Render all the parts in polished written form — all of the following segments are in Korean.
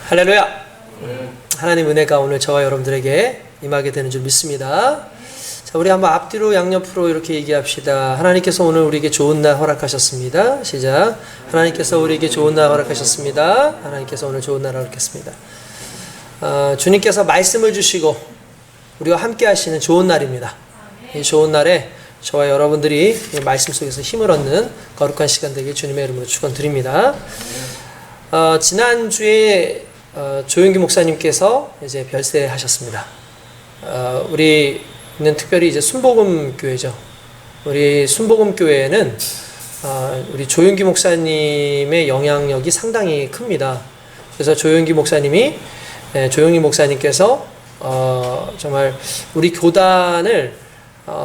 할렐루야. 하나님 은혜가 오늘 저와 여러분들에게 임하게 되는 줄 믿습니다. 자, 우리 한번 앞뒤로 양옆으로 이렇게 얘기합시다. 하나님께서 오늘 우리에게 좋은 날 허락하셨습니다. 시작. 하나님께서 우리에게 좋은 날 허락하셨습니다. 하나님께서 오늘 좋은 날 허락했습니다. 주님께서 말씀을 주시고 우리와 함께 하시는 좋은 날입니다. 이 좋은 날에 저와 여러분들이 이 말씀 속에서 힘을 얻는 거룩한 시간 되길 주님의 이름으로 축원드립니다. 지난주에 조용기 목사님께서 이제 별세하셨습니다. 우리는 특별히 이제 순복음 교회죠. 우리 순복음 교회에는 우리 조용기 목사님의 영향력이 상당히 큽니다. 그래서 조용기 목사님께서 정말 우리 교단을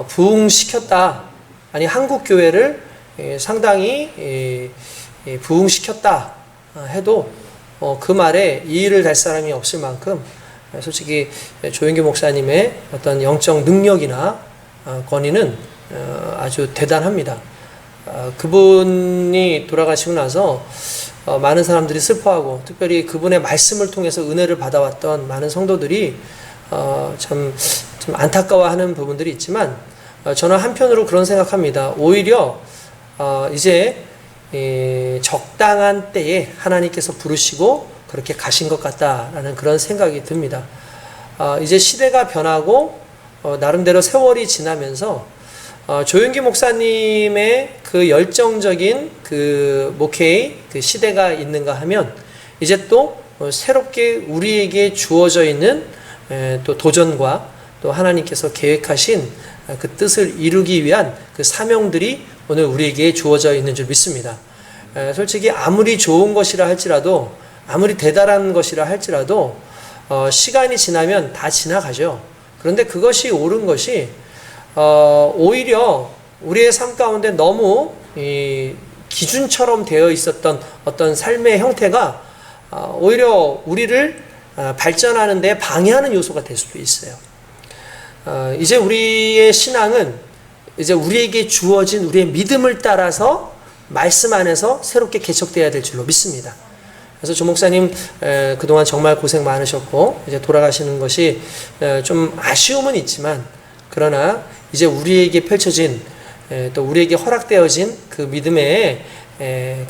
부흥시켰다. 아니 한국 교회를 상당히 부흥시켰다 해도 그 말에 이의를 달 사람이 없을 만큼 솔직히 조영기 목사님의 어떤 영적 능력이나 권위는 아주 대단합니다. 그분이 돌아가시고 나서 많은 사람들이 슬퍼하고 특별히 그분의 말씀을 통해서 은혜를 받아왔던 많은 성도들이 좀 안타까워하는 부분들이 있지만 저는 한편으로 그런 생각합니다. 오히려 이제 적당한 때에 하나님께서 부르시고 그렇게 가신 것 같다라는 그런 생각이 듭니다. 이제 시대가 변하고 나름대로 세월이 지나면서 조용기 목사님의 그 열정적인 그 목회의 그 시대가 있는가 하면 이제 또 새롭게 우리에게 주어져 있는 또 도전과 또 하나님께서 계획하신 그 뜻을 이루기 위한 그 사명들이 오늘 우리에게 주어져 있는 줄 믿습니다. 솔직히 아무리 좋은 것이라 할지라도 아무리 대단한 것이라 할지라도 시간이 지나면 다 지나가죠. 그런데 그것이 옳은 것이 오히려 우리의 삶 가운데 너무 기준처럼 되어 있었던 어떤 삶의 형태가 오히려 우리를 발전하는 데 방해하는 요소가 될 수도 있어요. 이제 우리의 신앙은 이제 우리에게 주어진 우리의 믿음을 따라서 말씀 안에서 새롭게 개척되어야 될 줄로 믿습니다. 그래서 조 목사님 그동안 정말 고생 많으셨고 이제 돌아가시는 것이 좀 아쉬움은 있지만 그러나 이제 우리에게 펼쳐진 또 우리에게 허락되어진 그 믿음의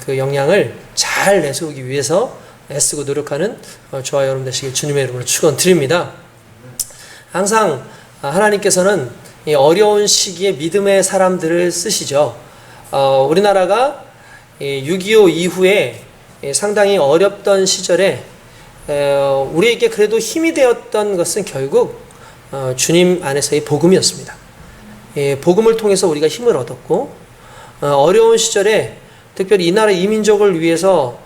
그 영향을 잘 내세우기 위해서 애쓰고 노력하는 저와 여러분 되시길 주님의 이름으로 축원드립니다. 항상 하나님께서는 이 어려운 시기에 믿음의 사람들을 쓰시죠. 우리나라가 6.25 이후에 상당히 어렵던 시절에 우리에게 그래도 힘이 되었던 것은 결국 주님 안에서의 복음이었습니다. 복음을 통해서 우리가 힘을 얻었고 어려운 시절에 특별히 이 나라 이민족을 위해서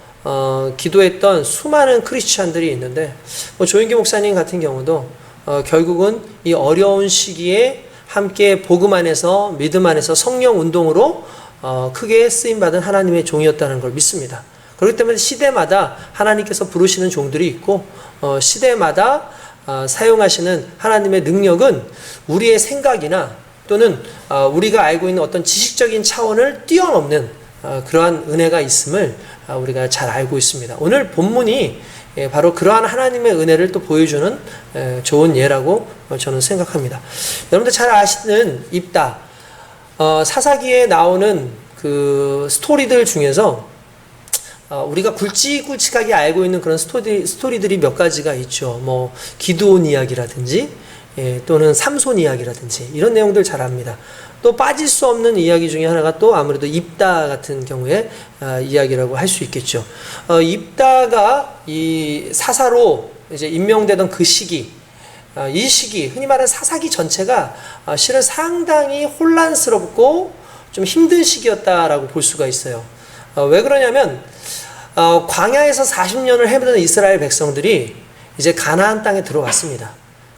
기도했던 수많은 크리스찬들이 있는데 조영기 목사님 같은 경우도 결국은 이 어려운 시기에 함께 복음 안에서 믿음 안에서 성령 운동으로 크게 쓰임받은 하나님의 종이었다는 걸 믿습니다. 그렇기 때문에 시대마다 하나님께서 부르시는 종들이 있고 시대마다 사용하시는 하나님의 능력은 우리의 생각이나 또는 우리가 알고 있는 어떤 지식적인 차원을 뛰어넘는 그러한 은혜가 있음을 우리가 잘 알고 있습니다. 오늘 본문이 바로 그러한 하나님의 은혜를 또 보여주는 좋은 예라고 저는 생각합니다. 여러분들 잘 아시는 입다 사사기에 나오는 그 스토리들 중에서 우리가 굵직굵직하게 알고 있는 그런 스토리들이 몇 가지가 있죠. 뭐 기드온 이야기라든지 또는 삼손 이야기라든지 이런 내용들 잘 압니다. 또 빠질 수 없는 이야기 중에 하나가 또 아무래도 입다 같은 경우에 이야기라고 할 수 있겠죠. 입다가 이 사사로 이제 임명되던 그 시기, 이 시기 흔히 말하는 사사기 전체가 실은 상당히 혼란스럽고 좀 힘든 시기였다라고 볼 수가 있어요. 왜 그러냐면 광야에서 40년을 헤매던 이스라엘 백성들이 이제 가나안 땅에 들어왔습니다.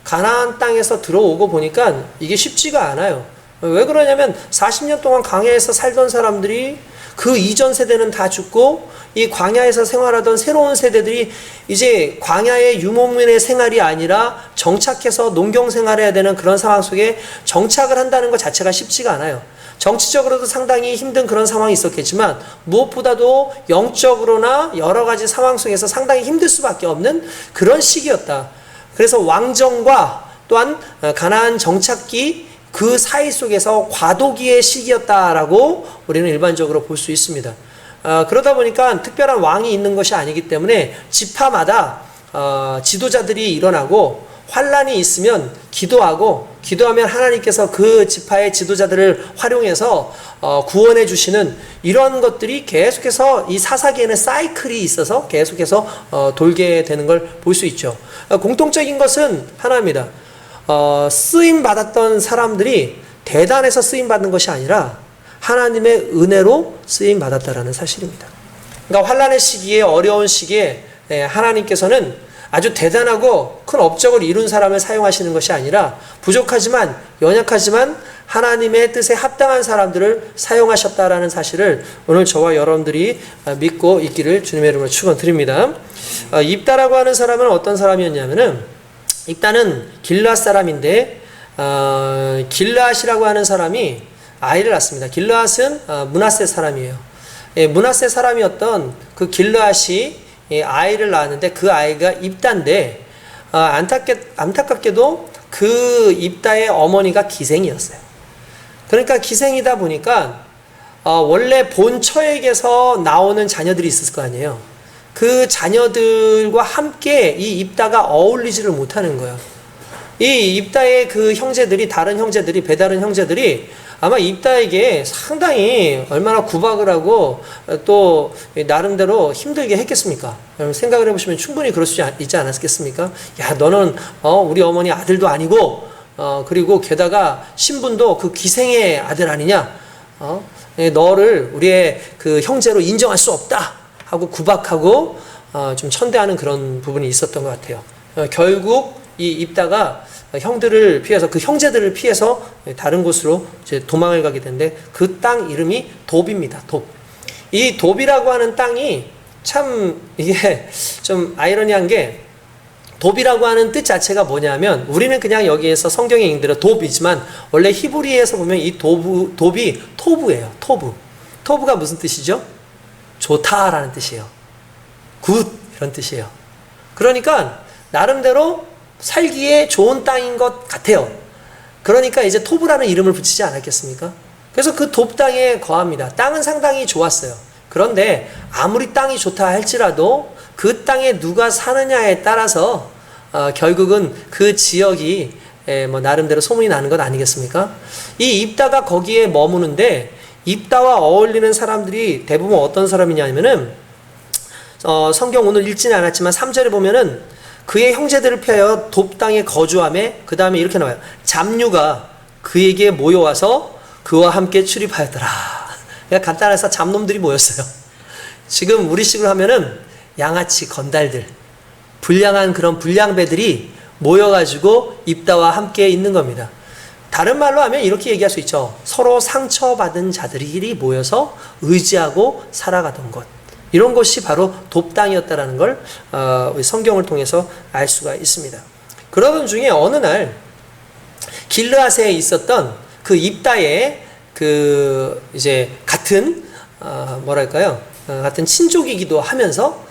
가나안 땅에서 들어오고 보니까 이게 쉽지가 않아요. 왜 그러냐면 40년 동안 광야에서 살던 사람들이 그 이전 세대는 다 죽고 이 광야에서 생활하던 새로운 세대들이 이제 광야의 유목민의 생활이 아니라 정착해서 농경 생활해야 되는 그런 상황 속에 정착을 한다는 것 자체가 쉽지가 않아요. 정치적으로도 상당히 힘든 그런 상황이 있었겠지만 무엇보다도 영적으로나 여러 가지 상황 속에서 상당히 힘들 수밖에 없는 그런 시기였다. 그래서 왕정과 또한 가나안 정착기 그 사이 속에서 과도기의 시기였다라고 우리는 일반적으로 볼 수 있습니다. 그러다 보니까 특별한 왕이 있는 것이 아니기 때문에 지파마다 지도자들이 일어나고 환란이 있으면 기도하면 하나님께서 그 지파의 지도자들을 활용해서 구원해 주시는 이런 것들이 계속해서 이 사사기에는 사이클이 있어서 계속해서 돌게 되는 걸 볼 수 있죠. 공통적인 것은 하나입니다. 쓰임 받았던 사람들이 대단해서 쓰임 받는 것이 아니라 하나님의 은혜로 쓰임 받았다라는 사실입니다. 그러니까 환란의 시기에, 어려운 시기에 하나님께서는 아주 대단하고 큰 업적을 이룬 사람을 사용하시는 것이 아니라 부족하지만 연약하지만 하나님의 뜻에 합당한 사람들을 사용하셨다라는 사실을 오늘 저와 여러분들이 믿고 있기를 주님의 이름으로 축원드립니다. 입다라고 하는 사람은 어떤 사람이었냐면은, 입다는 길르앗 사람인데 길르앗이라고 하는 사람이 아이를 낳습니다. 길르앗은 므낫세 사람이에요. 므낫세 사람이었던 그 길르앗이 아이를 낳았는데 그 아이가 입다인데 안타깝게도 그 입다의 어머니가 기생이었어요. 그러니까 기생이다 보니까 원래 본처에게서 나오는 자녀들이 있을 거 아니에요. 그 자녀들과 함께 이 입다가 어울리지를 못하는 거예요. 이 입다의 그 형제들이, 다른 형제들이, 배다른 형제들이 아마 입다에게 상당히 얼마나 구박을 하고 또 나름대로 힘들게 했겠습니까? 여러분 생각을 해보시면 충분히 그럴 수 있지 않았겠습니까? 야, 너는 우리 어머니 아들도 아니고 그리고 게다가 신분도 그 기생의 아들 아니냐? 너를 우리의 그 형제로 인정할 수 없다 하고 구박하고 좀 천대하는 그런 부분이 있었던 것 같아요. 결국 이 입다가 형들을 피해서, 그 형제들을 피해서 다른 곳으로 이제 도망을 가게 되는데 그 땅 이름이 돕입니다. 돕. 이 돕이라고 하는 땅이 참 이게 좀 아이러니한 게, 돕이라고 하는 뜻 자체가 뭐냐면 우리는 그냥 여기에서 성경에 읽는 대로 돕이지만 원래 히브리에서 보면 이 돕이 토부예요. 토부. 토부가 무슨 뜻이죠? 좋다라는 뜻이에요. 굿 이런 뜻이에요. 그러니까 나름대로 살기에 좋은 땅인 것 같아요. 그러니까 이제 토브라는 이름을 붙이지 않았겠습니까? 그래서 그 돕 땅에 거합니다. 땅은 상당히 좋았어요. 그런데 아무리 땅이 좋다 할지라도 그 땅에 누가 사느냐에 따라서 결국은 그 지역이 뭐 나름대로 소문이 나는 것 아니겠습니까? 이 입다가 거기에 머무는데 입다와 어울리는 사람들이 대부분 어떤 사람이냐면은 성경 오늘 읽지는 않았지만 3절에 보면은 그의 형제들을 피하여 돕 땅에 거주하며, 그 다음에 이렇게 나와요. 잡류가 그에게 모여와서 그와 함께 출입하였더라. 그냥 간단해서 잡놈들이 모였어요. 지금 우리식으로 하면은 양아치 건달들, 불량한 그런 불량배들이 모여가지고 입다와 함께 있는 겁니다. 다른 말로 하면 이렇게 얘기할 수 있죠. 서로 상처받은 자들이 모여서 의지하고 살아가던 것. 이런 것이 바로 돕 땅이었다라는 걸 성경을 통해서 알 수가 있습니다. 그러던 중에 어느 날 길르앗에 있었던 그 입다의 그 이제 같은 같은 친족이기도 하면서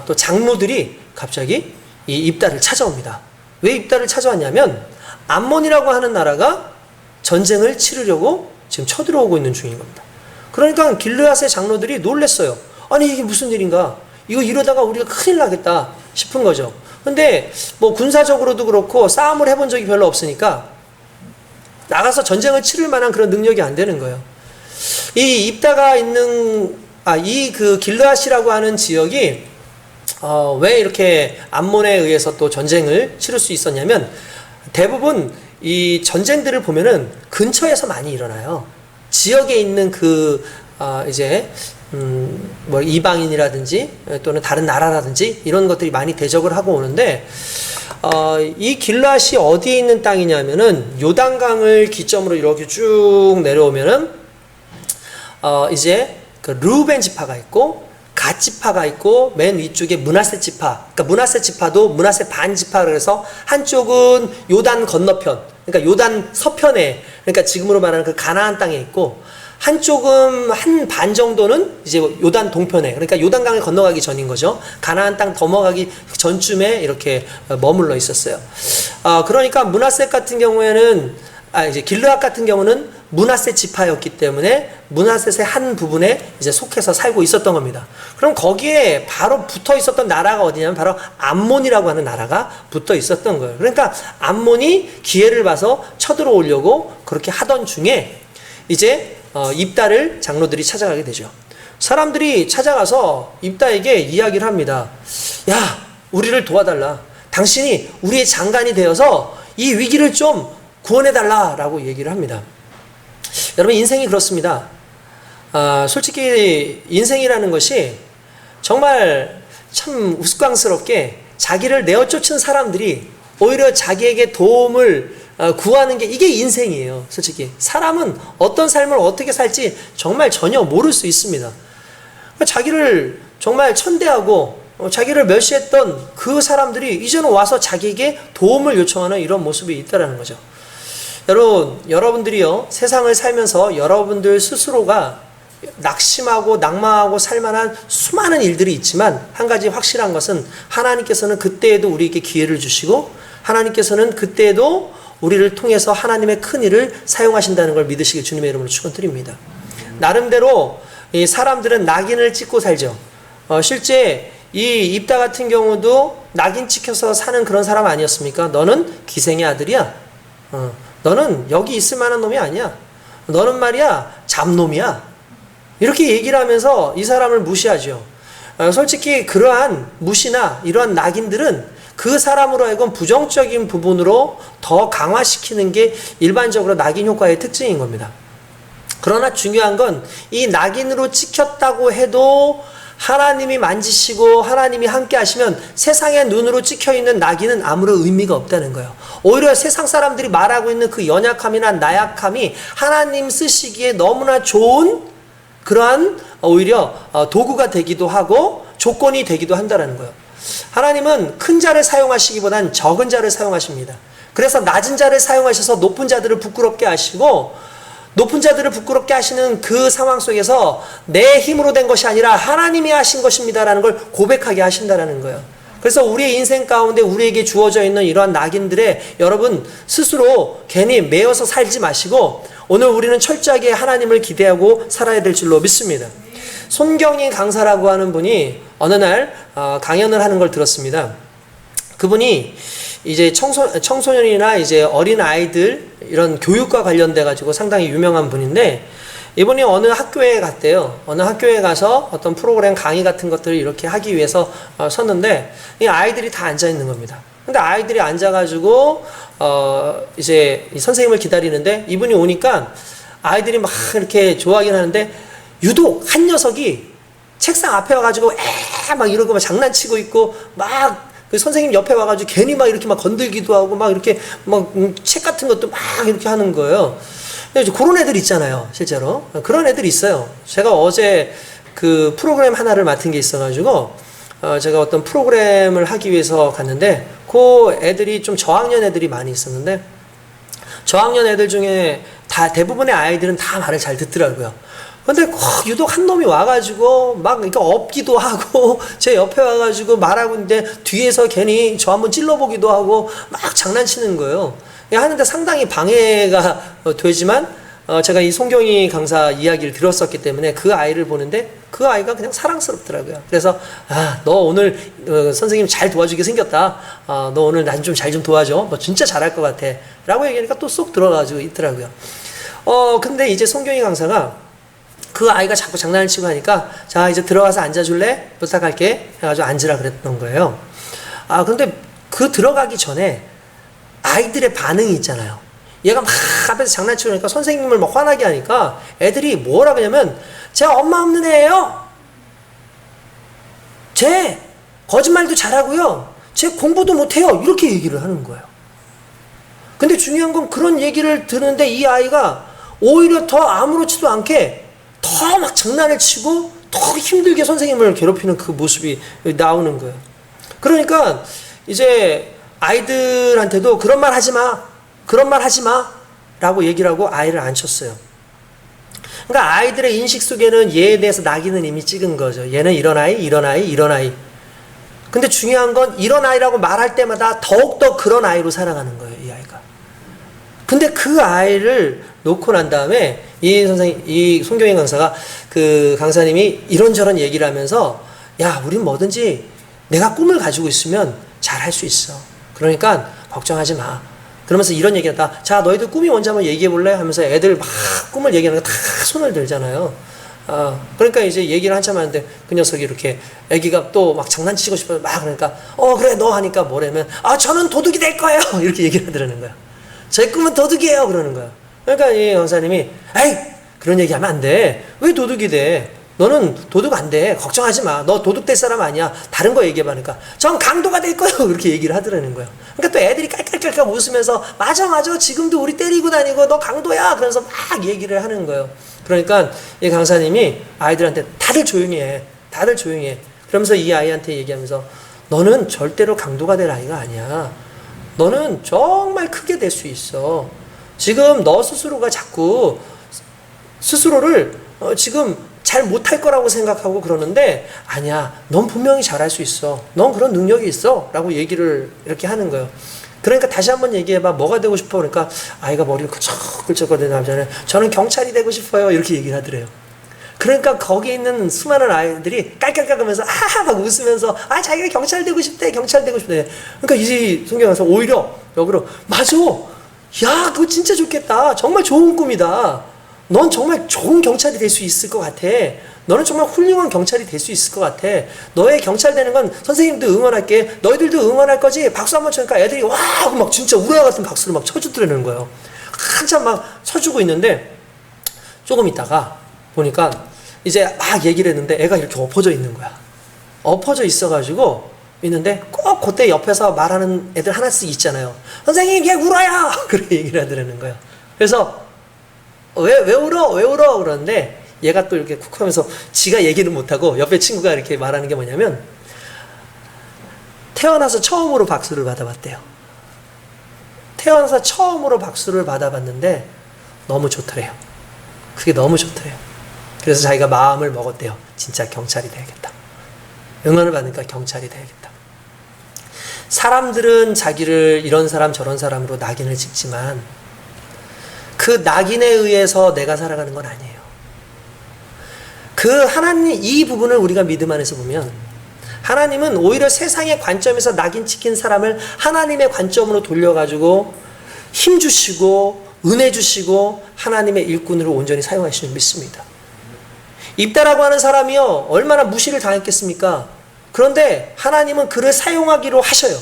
또 장로들이 갑자기 이 입다를 찾아옵니다. 왜 입다를 찾아왔냐면 암몬이라고 하는 나라가 전쟁을 치르려고 지금 쳐들어오고 있는 중인 겁니다. 그러니까 길르앗의 장로들이 놀랬어요. 아니 이게 무슨 일인가? 이거 이러다가 우리가 큰일 나겠다 싶은 거죠. 근데 뭐 군사적으로도 그렇고 싸움을 해본 적이 별로 없으니까 나가서 전쟁을 치를 만한 그런 능력이 안 되는 거예요. 이 입다가 있는 이 그 길르앗이라고 하는 지역이 왜 이렇게 암몬에 의해서 또 전쟁을 치를 수 있었냐면 대부분 이 전쟁들을 보면은 근처에서 많이 일어나요. 지역에 있는 그 이제 뭐 이방인이라든지 또는 다른 나라라든지 이런 것들이 많이 대적을 하고 오는데 이 길르앗이 어디에 있는 땅이냐면은 요단강을 기점으로 이렇게 쭉 내려오면은 이제 그 르우벤 지파가 있고 갓지파가 있고 맨 위쪽에 므낫세 지파. 그러니까 므낫세 지파도 므낫세 반지파 그래서 한쪽은 요단 건너편, 그러니까 요단 서편에, 그러니까 지금으로 말하는 그 가나안 땅에 있고 한쪽은 한 반 정도는 이제 요단 동편에, 그러니까 요단강을 건너가기 전인 거죠. 가나안 땅 넘어가기 전쯤에 이렇게 머물러 있었어요. 그러니까 므낫세 같은 경우에는 이제 길르앗 같은 경우는 므낫세 지파였기 때문에 므낫셋의 한 부분에 이제 속해서 살고 있었던 겁니다. 그럼 거기에 바로 붙어 있었던 나라가 어디냐면 바로 암몬이라고 하는 나라가 붙어 있었던 거예요. 그러니까 암몬이 기회를 봐서 쳐들어오려고 그렇게 하던 중에 이제 입다를 장로들이 찾아가게 되죠. 사람들이 찾아가서 입다에게 이야기를 합니다. 야, 우리를 도와달라. 당신이 우리의 장관이 되어서 이 위기를 좀 구원해달라라고 얘기를 합니다. 여러분, 인생이 그렇습니다. 솔직히 인생이라는 것이 정말 참 우스꽝스럽게 자기를 내어쫓은 사람들이 오히려 자기에게 도움을 구하는 게 이게 인생이에요. 솔직히 사람은 어떤 삶을 어떻게 살지 정말 전혀 모를 수 있습니다. 자기를 정말 천대하고 자기를 멸시했던 그 사람들이 이제는 와서 자기에게 도움을 요청하는 이런 모습이 있다는 거죠. 여러분들이요, 세상을 살면서 여러분들 스스로가 낙심하고 낭망하고 살만한 수많은 일들이 있지만 한 가지 확실한 것은 하나님께서는 그때에도 우리에게 기회를 주시고 하나님께서는 그때에도 우리를 통해서 하나님의 큰 일을 사용하신다는 걸 믿으시길 주님의 이름으로 축원드립니다. 나름대로 이 사람들은 낙인을 찍고 살죠. 실제 이 입다 같은 경우도 낙인 찍혀서 사는 그런 사람 아니었습니까? 너는 기생의 아들이야. 너는 여기 있을 만한 놈이 아니야. 너는 말이야 잡놈이야. 이렇게 얘기를 하면서 이 사람을 무시하죠. 솔직히 그러한 무시나 이러한 낙인들은 그 사람으로 하여금 부정적인 부분으로 더 강화시키는 게 일반적으로 낙인 효과의 특징인 겁니다. 그러나 중요한 건 이 낙인으로 찍혔다고 해도 하나님이 만지시고 하나님이 함께 하시면 세상의 눈으로 찍혀있는 낙인은 아무런 의미가 없다는 거예요. 오히려 세상 사람들이 말하고 있는 그 연약함이나 나약함이 하나님 쓰시기에 너무나 좋은 그러한 오히려 도구가 되기도 하고 조건이 되기도 한다는 거예요. 하나님은 큰 자를 사용하시기보단 적은 자를 사용하십니다. 그래서 낮은 자를 사용하셔서 높은 자들을 부끄럽게 하시고 높은 자들을 부끄럽게 하시는 그 상황 속에서 내 힘으로 된 것이 아니라 하나님이 하신 것입니다라는 걸 고백하게 하신다라는 거예요. 그래서 우리의 인생 가운데 우리에게 주어져 있는 이러한 낙인들에 여러분 스스로 괜히 매여서 살지 마시고 오늘 우리는 철저하게 하나님을 기대하고 살아야 될 줄로 믿습니다. 손경희 강사라고 하는 분이 어느 날 강연을 하는 걸 들었습니다. 그분이 이제 청소년이나 이제 어린 아이들 이런 교육과 관련돼 가지고 상당히 유명한 분인데 이분이 어느 학교에 갔대요. 어느 학교에 가서 어떤 프로그램 강의 같은 것들을 이렇게 하기 위해서 섰는데 이 아이들이 다 앉아 있는 겁니다. 근데 아이들이 앉아가지고 이제 선생님을 기다리는데 이분이 오니까 아이들이 막 이렇게 좋아하긴 하는데 유독 한 녀석이 책상 앞에 와가지고 막 이러고 막 장난치고 있고 막 그 선생님 옆에 와가지고 괜히 막 이렇게 막 건들기도 하고 막 이렇게 막 책 같은 것도 막 이렇게 하는 거예요. 그런 애들 있잖아요, 실제로. 그런 애들 있어요. 제가 어제 그 프로그램 하나를 맡은 게 있어가지고 제가 어떤 프로그램을 하기 위해서 갔는데 그 애들이 좀 저학년 애들이 많이 있었는데 저학년 애들 중에 대부분의 아이들은 다 말을 잘 듣더라고요. 근데 유독 한 놈이 와가지고 막 그러니까 업기도 하고 제 옆에 와가지고 말하고 있는데 뒤에서 괜히 저 한번 찔러보기도 하고 막 장난치는 거예요. 하는데 상당히 방해가 되지만 제가 이 손경희 강사 이야기를 들었었기 때문에 그 아이를 보는데 그 아이가 그냥 사랑스럽더라고요. 그래서 너 오늘 선생님 잘 도와주게 생겼다. 너 오늘 난 좀 잘 좀 도와줘. 너 진짜 잘할 것 같아. 라고 얘기하니까 또 쏙 들어가지고 있더라고요. 근데 이제 손경희 강사가 그 아이가 자꾸 장난을 치고 하니까 자 이제 들어가서 앉아줄래? 부탁할게 해가지고 앉으라 그랬던 거예요. 그런데 그 들어가기 전에 아이들의 반응이 있잖아요. 얘가 막 앞에서 장난치고 그러니까 선생님을 막 화나게 하니까 애들이 뭐라 그러냐면 제가 엄마 없는 애예요. 쟤 거짓말도 잘하고요. 쟤 공부도 못해요. 이렇게 얘기를 하는 거예요. 근데 중요한 건 그런 얘기를 듣는데 이 아이가 오히려 더 아무렇지도 않게 더 막 장난을 치고 더 힘들게 선생님을 괴롭히는 그 모습이 나오는 거예요. 그러니까 이제 아이들한테도 그런 말 하지 마, 그런 말 하지 마 라고 얘기를 하고 아이를 안 쳤어요. 그러니까 아이들의 인식 속에는 얘에 대해서 낙인은 이미 찍은 거죠. 얘는 이런 아이, 이런 아이, 이런 아이. 근데 중요한 건 이런 아이라고 말할 때마다 더욱더 그런 아이로 살아가는 거예요, 이 아이가. 근데 그 아이를 놓고 난 다음에 이 송경인 강사가 그 강사님이 이런저런 얘기를 하면서 야, 우린 뭐든지 내가 꿈을 가지고 있으면 잘 할 수 있어. 그러니까 걱정하지 마. 그러면서 이런 얘기를 했다. 자, 너희들 꿈이 뭔지 한번 얘기해 볼래? 하면서 애들 막 꿈을 얘기하는 거 다 손을 들잖아요. 그러니까 이제 얘기를 한참 하는데 그 녀석이 이렇게 애기가 또 막 장난치고 싶어서 막 그러니까 그래 너 하니까 뭐라면 저는 도둑이 될 거예요. 이렇게 얘기를 하더라는 거야. 제 꿈은 도둑이에요. 그러는 거야. 그러니까 이 강사님이 에이 그런 얘기 하면 안 돼. 왜 도둑이 돼? 너는 도둑 안 돼. 걱정하지 마. 너 도둑 될 사람 아니야. 다른 거 얘기해봐. 그러니까 전 강도가 될 거예요. 이렇게 얘기를 하더라는 거예요. 그러니까 또 애들이 깔깔깔깔 웃으면서 맞아 지금도 우리 때리고 다니고 너 강도야. 그러면서 막 얘기를 하는 거예요. 그러니까 이 강사님이 아이들한테 다들 조용히 해. 다들 조용히 해. 그러면서 이 아이한테 얘기하면서 너는 절대로 강도가 될 아이가 아니야. 너는 정말 크게 될 수 있어. 지금 너 스스로가 자꾸 스스로를 지금 잘 못할 거라고 생각하고 그러는데 아니야. 넌 분명히 잘할 수 있어. 넌 그런 능력이 있어. 라고 얘기를 이렇게 하는 거예요. 그러니까 다시 한번 얘기해봐. 뭐가 되고 싶어? 그러니까 아이가 머리를 끌적끌적거리는 남자는 저는 경찰이 되고 싶어요. 이렇게 얘기를 하더래요. 그러니까 거기 있는 수많은 아이들이 깔깔깔하면서 막 웃으면서 자기가 경찰 되고 싶대. 경찰 되고 싶대. 그러니까 이 송경에서 오히려 역으로 맞아. 야 그거 진짜 좋겠다. 정말 좋은 꿈이다. 넌 정말 좋은 경찰이 될 수 있을 것 같아. 너는 정말 훌륭한 경찰이 될 수 있을 것 같아. 너의 경찰 되는 건 선생님도 응원할게. 너희들도 응원할 거지. 박수 한번 쳐니까 애들이 와 하고 막 진짜 우라 같은 박수를 막 쳐주더라는 거예요. 한참 막 쳐주고 있는데 조금 있다가 보니까 이제 막 얘기를 했는데 애가 이렇게 엎어져 있는 거야. 엎어져 있어가지고 있는데 꼭 그때 옆에서 말하는 애들 하나씩 있잖아요. 선생님 걔 울어요. 그렇게 얘기를 하더라는 거예요. 그래서 왜 울어? 왜 울어? 그러는데 얘가 또 이렇게 쿡 하면서 지가 얘기를 못하고 옆에 친구가 이렇게 말하는 게 뭐냐면 태어나서 처음으로 박수를 받아봤대요. 태어나서 처음으로 박수를 받아봤는데 너무 좋더래요. 그게 너무 좋더래요. 그래서 자기가 마음을 먹었대요. 진짜 경찰이 돼야겠다. 응원을 받으니까 경찰이 돼야겠다. 사람들은 자기를 이런 사람 저런 사람으로 낙인을 찍지만 그 낙인에 의해서 내가 살아가는 건 아니에요. 그 하나님 이 부분을 우리가 믿음 안에서 보면 하나님은 오히려 세상의 관점에서 낙인 찍힌 사람을 하나님의 관점으로 돌려가지고 힘 주시고 은혜 주시고 하나님의 일꾼으로 온전히 사용하시는 믿습니다. 입다라고 하는 사람이요 얼마나 무시를 당했겠습니까? 그런데 하나님은 그를 사용하기로 하셔요.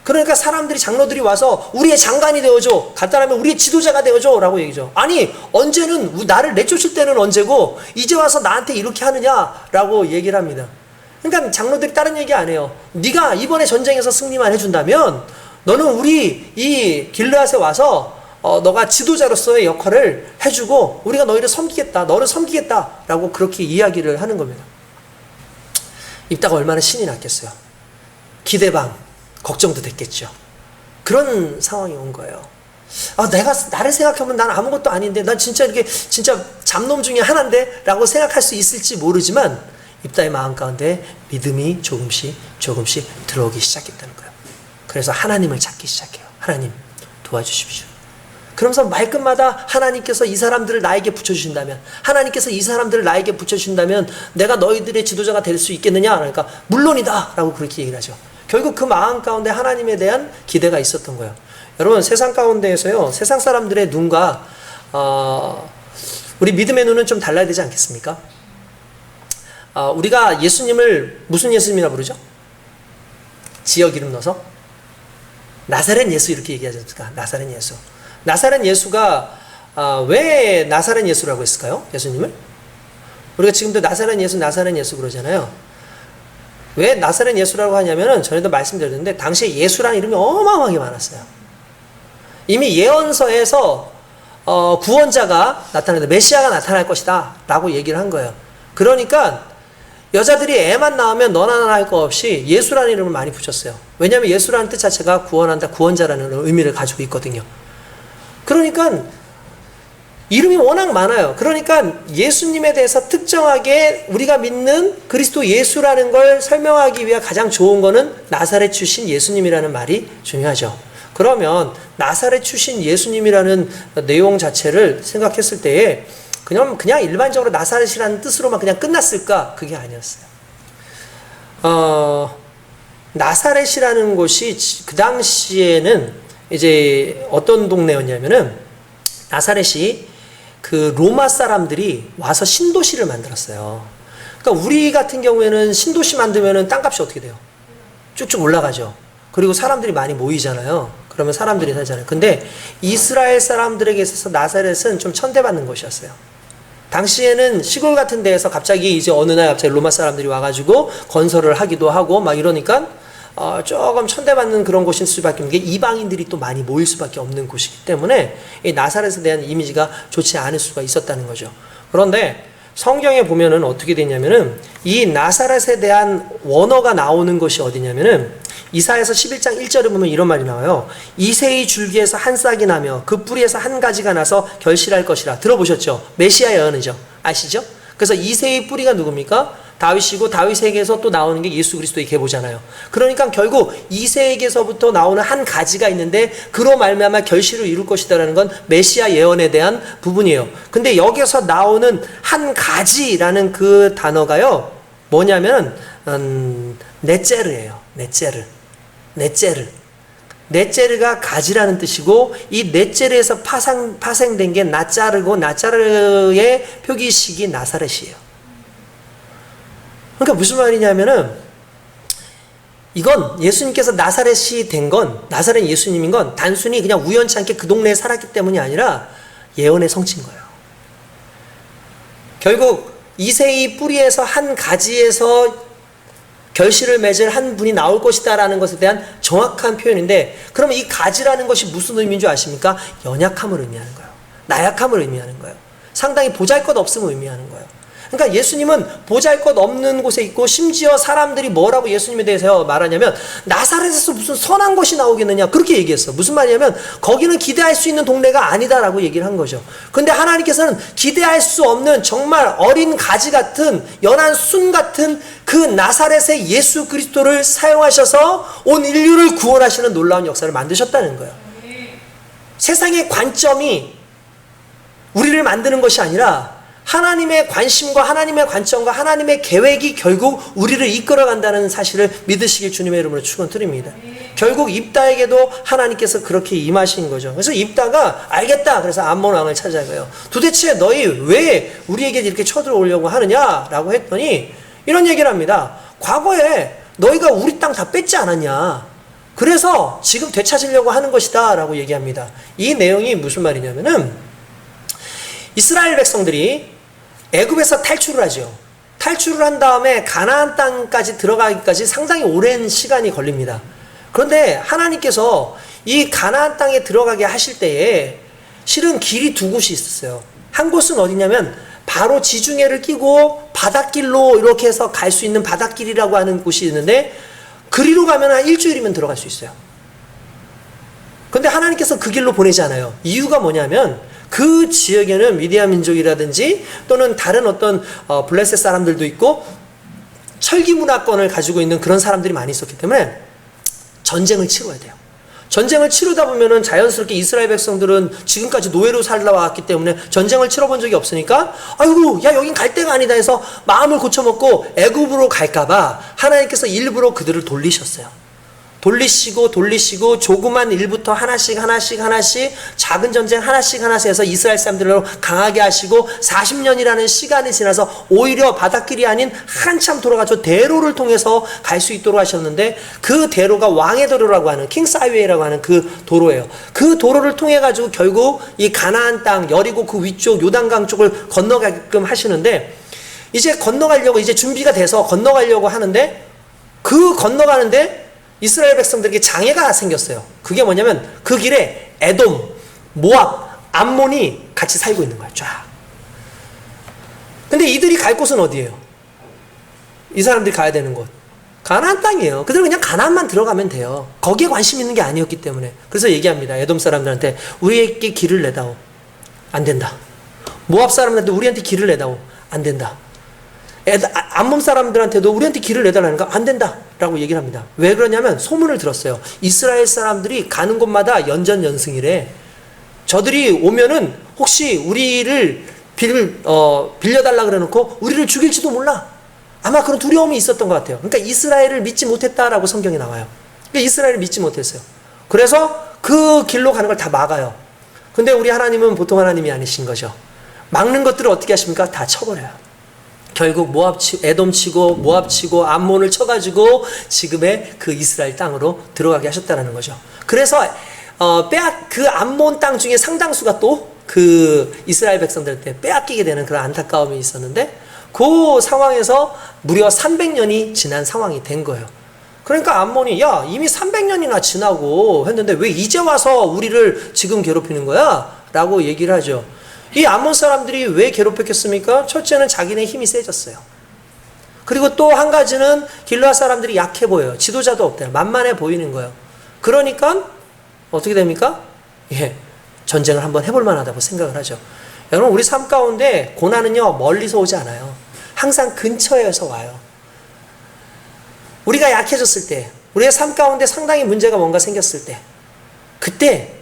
그러니까 사람들이 장로들이 와서 우리의 장관이 되어줘. 간단하면 우리의 지도자가 되어줘 라고 얘기죠. 아니 언제는 나를 내쫓을 때는 언제고 이제 와서 나한테 이렇게 하느냐라고 얘기를 합니다. 그러니까 장로들이 다른 얘기 안 해요. 네가 이번에 전쟁에서 승리만 해준다면 너는 우리 이 길르앗에 와서 너가 지도자로서의 역할을 해주고 우리가 너희를 섬기겠다. 너를 섬기겠다 라고 그렇게 이야기를 하는 겁니다. 입다가 얼마나 신이 났겠어요. 기대방 걱정도 됐겠죠. 그런 상황이 온 거예요. 내가 나를 생각하면 난 아무것도 아닌데 난 진짜 이렇게 진짜 잡놈 중에 하나인데 라고 생각할 수 있을지 모르지만 입다의 마음 가운데 믿음이 조금씩 들어오기 시작했다는 거예요. 그래서 하나님을 찾기 시작해요. 하나님 도와주십시오. 그러면서 말끝마다 하나님께서 이 사람들을 나에게 붙여주신다면 하나님께서 이 사람들을 나에게 붙여주신다면 내가 너희들의 지도자가 될 수 있겠느냐? 그러니까 물론이다 라고 그렇게 얘기를 하죠. 결국 그 마음 가운데 하나님에 대한 기대가 있었던 거예요. 여러분 세상 가운데에서요 세상 사람들의 눈과 우리 믿음의 눈은 좀 달라야 되지 않겠습니까? 우리가 예수님을 무슨 예수님이라 부르죠? 지역 이름 넣어서 나사렛 예수 이렇게 얘기하지 않습니까? 나사렛 예수. 나사렛 예수가 왜 나사렛 예수라고 했을까요? 예수님을? 우리가 지금도 나사렛 예수 그러잖아요. 왜 나사렛 예수라고 하냐면은 전에도 말씀드렸는데 당시에 예수라는 이름이 어마어마하게 많았어요. 이미 예언서에서 구원자가 나타난다. 메시아가 나타날 것이다 라고 얘기를 한 거예요. 그러니까 여자들이 애만 낳으면 너나 나나 할 거 없이 예수라는 이름을 많이 붙였어요. 왜냐하면 예수라는 뜻 자체가 구원한다, 구원자라는 의미를 가지고 있거든요. 그러니까 이름이 워낙 많아요. 그러니까 예수님에 대해서 특정하게 우리가 믿는 그리스도 예수라는 걸 설명하기 위해 가장 좋은 거는 나사렛 출신 예수님이라는 말이 중요하죠. 그러면 나사렛 출신 예수님이라는 내용 자체를 생각했을 때에 그냥 일반적으로 나사렛이라는 뜻으로만 그냥 끝났을까? 그게 아니었어요. 나사렛이라는 곳이 그 당시에는 이제 어떤 동네였냐면은 나사렛이 그 로마 사람들이 와서 신도시를 만들었어요. 그러니까 우리 같은 경우에는 신도시 만들면은 땅값이 어떻게 돼요? 쭉쭉 올라가죠. 그리고 사람들이 많이 모이잖아요. 그러면 사람들이 살잖아요. 근데 이스라엘 사람들에게 있어서 나사렛은 좀 천대받는 곳이었어요. 당시에는 시골 같은 데에서 갑자기 이제 어느 날 갑자기 로마 사람들이 와가지고 건설을 하기도 하고 막 이러니까 조금 천대받는 그런 곳일 수밖에 없는 게 이방인들이 또 많이 모일 수밖에 없는 곳이기 때문에 이 나사렛에 대한 이미지가 좋지 않을 수가 있었다는 거죠. 그런데 성경에 보면은 어떻게 되냐면은 이 나사렛에 대한 원어가 나오는 것이 어디냐면은 이사야서 11장 1절에 보면 이런 말이 나와요. 이새의 줄기에서 한 싹이 나며 그 뿌리에서 한 가지가 나서 결실할 것이라. 들어보셨죠? 메시아 예언이죠. 아시죠? 그래서 이새의 뿌리가 누굽니까? 다윗이고 다윗에게서 또 나오는 게 예수 그리스도의 계보잖아요. 그러니까 결국 이새에게서부터 나오는 한 가지가 있는데 그로 말미암아 결실을 이룰 것이다라는 건 메시아 예언에 대한 부분이에요. 근데 여기서 나오는 한 가지라는 그 단어가요. 뭐냐면 넷제르예요. 넷제르가 가지라는 뜻이고 이 넷제르에서 파생된 게 나짜르고 나짜르의 표기식이 나사렛이에요. 그러니까 무슨 말이냐면은 이건 예수님께서 나사렛이 된 건 나사렛 예수님인 건 단순히 그냥 우연치 않게 그 동네에 살았기 때문이 아니라 예언의 성취인 거예요. 결국 이새의 뿌리에서 한 가지에서 결실을 맺을 한 분이 나올 것이다 라는 것에 대한 정확한 표현인데 그러면 이 가지라는 것이 무슨 의미인 줄 아십니까? 연약함을 의미하는 거예요. 나약함을 의미하는 거예요. 상당히 보잘것없음을 의미하는 거예요. 그러니까 예수님은 보잘것없는 곳에 있고 심지어 사람들이 뭐라고 예수님에 대해서 말하냐면 나사렛에서 무슨 선한 것이 나오겠느냐 그렇게 얘기했어. 무슨 말이냐면 거기는 기대할 수 있는 동네가 아니다라고 얘기를 한 거죠. 근데 하나님께서는 기대할 수 없는 정말 어린 가지 같은 연한 순 같은 그 나사렛의 예수 그리스도를 사용하셔서 온 인류를 구원하시는 놀라운 역사를 만드셨다는 거예요. 세상의 관점이 우리를 만드는 것이 아니라 하나님의 관심과 하나님의 관점과 하나님의 계획이 결국 우리를 이끌어간다는 사실을 믿으시길 주님의 이름으로 축원드립니다. 결국 입다에게도 하나님께서 그렇게 임하신 거죠. 그래서 입다가 알겠다. 그래서 암몬 왕을 찾아가요. 도대체 너희 왜 우리에게 이렇게 쳐들어오려고 하느냐라고 했더니 이런 얘기를 합니다. 과거에 너희가 우리 땅 다 뺏지 않았냐. 그래서 지금 되찾으려고 하는 것이다 라고 얘기합니다. 이 내용이 무슨 말이냐면은 이스라엘 백성들이 애굽에서 탈출을 하죠. 탈출을 한 다음에 가나안 땅까지 들어가기까지 상당히 오랜 시간이 걸립니다. 그런데 하나님께서 이 가나안 땅에 들어가게 하실 때에 실은 길이 두 곳이 있었어요. 한 곳은 어디냐면 바로 지중해를 끼고 바닷길로 이렇게 해서 갈 수 있는 바닷길이라고 하는 곳이 있는데 그리로 가면 한 일주일이면 들어갈 수 있어요. 근데 하나님께서 그 길로 보내지 않아요. 이유가 뭐냐면 그 지역에는 미디안 민족이라든지 또는 다른 어떤 블레셋 사람들도 있고 철기 문화권을 가지고 있는 그런 사람들이 많이 있었기 때문에 전쟁을 치러야 돼요. 전쟁을 치르다 보면은 자연스럽게 이스라엘 백성들은 지금까지 노예로 살아왔기 때문에 전쟁을 치러본 적이 없으니까 아이고 야 여긴 갈 데가 아니다 해서 마음을 고쳐먹고 애굽으로 갈까봐 하나님께서 일부러 그들을 돌리셨어요. 돌리시고 조그만 일부터 하나씩 작은 전쟁 하나씩 해서 이스라엘 사람들로 강하게 하시고 40년이라는 시간이 지나서 오히려 바닷길이 아닌 한참 돌아가서 대로를 통해서 갈 수 있도록 하셨는데 그 대로가 왕의 도로라고 하는 킹스 하이웨이라고 하는 그 도로예요. 그 도로를 통해 가지고 결국 이 가나안 땅 여리고 그 위쪽 요단강 쪽을 건너가게끔 하시는데 이제 건너가려고 이제 준비가 돼서 건너가려고 하는데 그 건너가는데 이스라엘 백성들에게 장애가 생겼어요. 그게 뭐냐면 그 길에 에돔, 모압, 암몬이 같이 살고 있는 거야. 쫙. 근데 이들이 갈 곳은 어디예요? 이 사람들이 가야 되는 곳. 가나안 땅이에요. 그들은 그냥 가나안만 들어가면 돼요. 거기에 관심 있는 게 아니었기 때문에. 그래서 얘기합니다. 에돔 사람들한테 우리에게 길을 내다오. 안 된다. 모압 사람들한테 우리한테 길을 내다오. 안 된다. 암몬 사람들한테도 우리한테 길을 내달라는 거 안 된다 라고 얘기를 합니다. 왜 그러냐면 소문을 들었어요. 이스라엘 사람들이 가는 곳마다 연전연승이래. 저들이 오면은 혹시 우리를 빌려달라 그래놓고 우리를 죽일지도 몰라. 아마 그런 두려움이 있었던 것 같아요. 그러니까 이스라엘을 믿지 못했다라고 성경에 나와요. 그러니까 이스라엘을 믿지 못했어요. 그래서 그 길로 가는 걸 다 막아요. 근데 우리 하나님은 보통 하나님이 아니신 거죠. 막는 것들을 어떻게 하십니까? 다 쳐버려요. 결국 에돔 치고 모압 치고 암몬을 쳐가지고 지금의 그 이스라엘 땅으로 들어가게 하셨다는 거죠. 그래서 그 암몬 땅 중에 상당수가 또 그 이스라엘 백성들한테 빼앗기게 되는 그런 안타까움이 있었는데 그 상황에서 무려 300년이 지난 상황이 된 거예요. 그러니까 암몬이 야 이미 300년이나 지나고 했는데 왜 이제 와서 우리를 지금 괴롭히는 거야? 라고 얘기를 하죠. 이 암몬 사람들이 왜 괴롭혔겠습니까? 첫째는 자기네 힘이 세졌어요. 그리고 또 한 가지는 길르앗 사람들이 약해 보여요. 지도자도 없대요. 만만해 보이는 거예요. 그러니까 어떻게 됩니까? 전쟁을 한번 해볼 만하다고 생각을 하죠. 여러분 우리 삶 가운데 고난은요 멀리서 오지 않아요. 항상 근처에서 와요. 우리가 약해졌을 때, 우리의 삶 가운데 상당히 문제가 뭔가 생겼을 때, 그때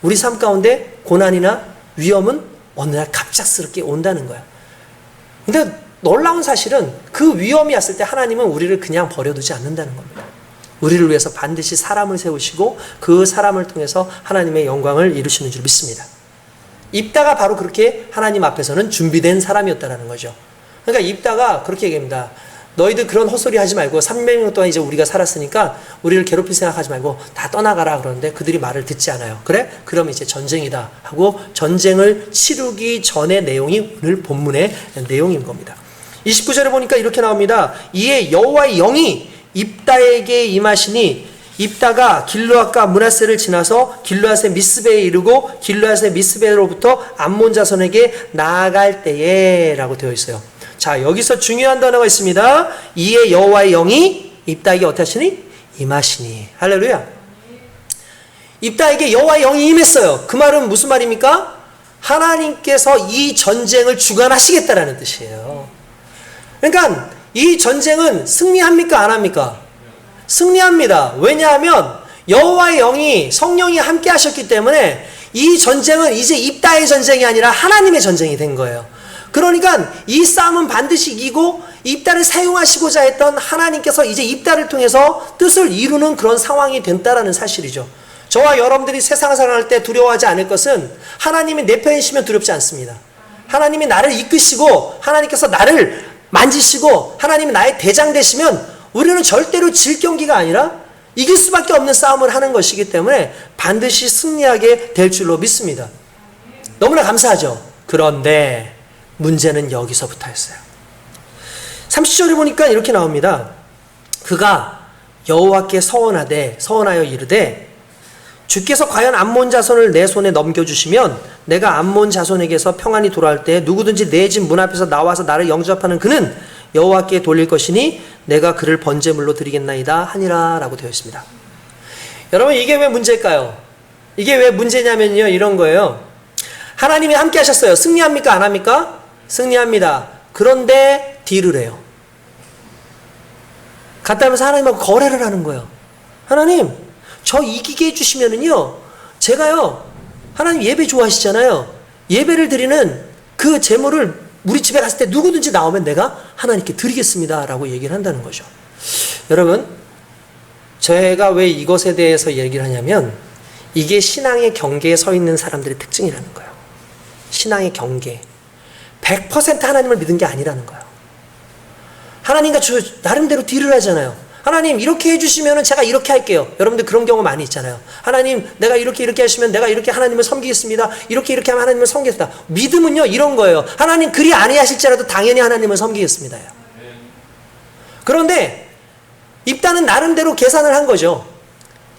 우리 삶 가운데 고난이나 위험은 어느 날 갑작스럽게 온다는 거야. 근데 놀라운 사실은 그 위험이 왔을 때 하나님은 우리를 그냥 버려두지 않는다는 겁니다. 우리를 위해서 반드시 사람을 세우시고 그 사람을 통해서 하나님의 영광을 이루시는 줄 믿습니다. 입다가 바로 그렇게 하나님 앞에서는 준비된 사람이었다는 거죠. 그러니까 입다가 그렇게 얘기합니다. 너희들 그런 헛소리 하지 말고 300년 동안 이제 우리가 살았으니까 우리를 괴롭힐 생각하지 말고 다 떠나가라 그러는데 그들이 말을 듣지 않아요. 그래? 그럼 이제 전쟁이다 하고 전쟁을 치르기 전의 내용이 오늘 본문의 내용인 겁니다. 29절에 보니까 이렇게 나옵니다. 이에 여호와의 영이 입다에게 임하시니 입다가 길르앗과 므낫세를 지나서 길르앗의 미스베에 이르고 길르앗의 미스베로부터 암몬 자손에게 나아갈 때에 라고 되어 있어요. 자, 여기서 중요한 단어가 있습니다. 이에 여호와의 영이 입다에게 어떻게 하시니? 임하시니. 할렐루야. 입다에게 여호와의 영이 임했어요. 그 말은 무슨 말입니까? 하나님께서 이 전쟁을 주관하시겠다라는 뜻이에요. 그러니까 이 전쟁은 승리합니까? 안 합니까? 승리합니다. 왜냐하면 여호와의 영이 성령이 함께 하셨기 때문에 이 전쟁은 이제 입다의 전쟁이 아니라 하나님의 전쟁이 된 거예요. 그러니까 이 싸움은 반드시 이기고 입다를 사용하시고자 했던 하나님께서 이제 입다를 통해서 뜻을 이루는 그런 상황이 된다라는 사실이죠. 저와 여러분들이 세상 살아갈 때 두려워하지 않을 것은 하나님이 내 편이시면 두렵지 않습니다. 하나님이 나를 이끄시고 하나님께서 나를 만지시고 하나님이 나의 대장 되시면 우리는 절대로 질 경기가 아니라 이길 수밖에 없는 싸움을 하는 것이기 때문에 반드시 승리하게 될 줄로 믿습니다. 너무나 감사하죠. 그런데 문제는 여기서부터였어요. 30절에 보니까 이렇게 나옵니다. 그가 여호와께 서원하여 이르되 주께서 과연 암몬 자손을 내 손에 넘겨주시면 내가 암몬 자손에게서 평안히 돌아올 때 누구든지 내 집 문 앞에서 나와서 나를 영접하는 그는 여호와께 돌릴 것이니 내가 그를 번제물로 드리겠나이다 하니라 라고 되어 있습니다. 여러분 이게 왜 문제일까요? 이게 왜 문제냐면요 이런 거예요. 하나님이 함께 하셨어요. 승리합니까? 안 합니까? 승리합니다. 그런데 딜을 해요. 갔다 오면서 하나님하고 거래를 하는 거예요. 하나님 저 이기게 해주시면은요 제가요 하나님 예배 좋아하시잖아요. 예배를 드리는 그 제물을 우리 집에 갔을 때 누구든지 나오면 내가 하나님께 드리겠습니다 라고 얘기를 한다는 거죠. 여러분 제가 왜 이것에 대해서 얘기를 하냐면 이게 신앙의 경계에 서 있는 사람들의 특징이라는 거예요. 신앙의 경계 100% 하나님을 믿은 게 아니라는 거예요. 하나님과 나름대로 딜을 하잖아요. 하나님 이렇게 해주시면 제가 이렇게 할게요. 여러분들 그런 경우 많이 있잖아요. 하나님 내가 이렇게 하시면 내가 이렇게 하나님을 섬기겠습니다. 이렇게 하면 하나님을 섬기겠다. 믿음은요 이런 거예요. 하나님 그리 아니하실지라도 당연히 하나님을 섬기겠습니다. 그런데 입다는 나름대로 계산을 한 거죠.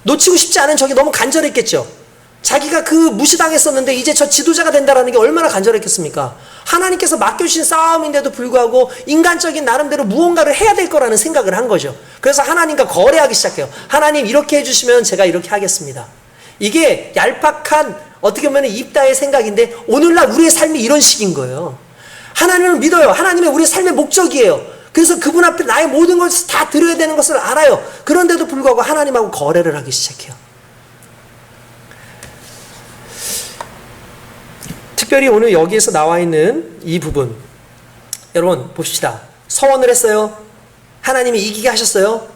놓치고 싶지 않은 적이 너무 간절했겠죠. 자기가 그 무시당했었는데 이제 저 지도자가 된다라는 게 얼마나 간절했겠습니까? 하나님께서 맡겨주신 싸움인데도 불구하고 인간적인 나름대로 무언가를 해야 될 거라는 생각을 한 거죠. 그래서 하나님과 거래하기 시작해요. 하나님 이렇게 해주시면 제가 이렇게 하겠습니다. 이게 얄팍한 어떻게 보면 입다의 생각인데 오늘날 우리의 삶이 이런 식인 거예요. 하나님을 믿어요. 하나님의 우리의 삶의 목적이에요. 그래서 그분 앞에 나의 모든 것을 다 드려야 되는 것을 알아요. 그런데도 불구하고 하나님하고 거래를 하기 시작해요. 특별히 오늘 여기에서 나와 있는 이 부분, 여러분 봅시다. 서원을 했어요. 하나님이 이기게 하셨어요.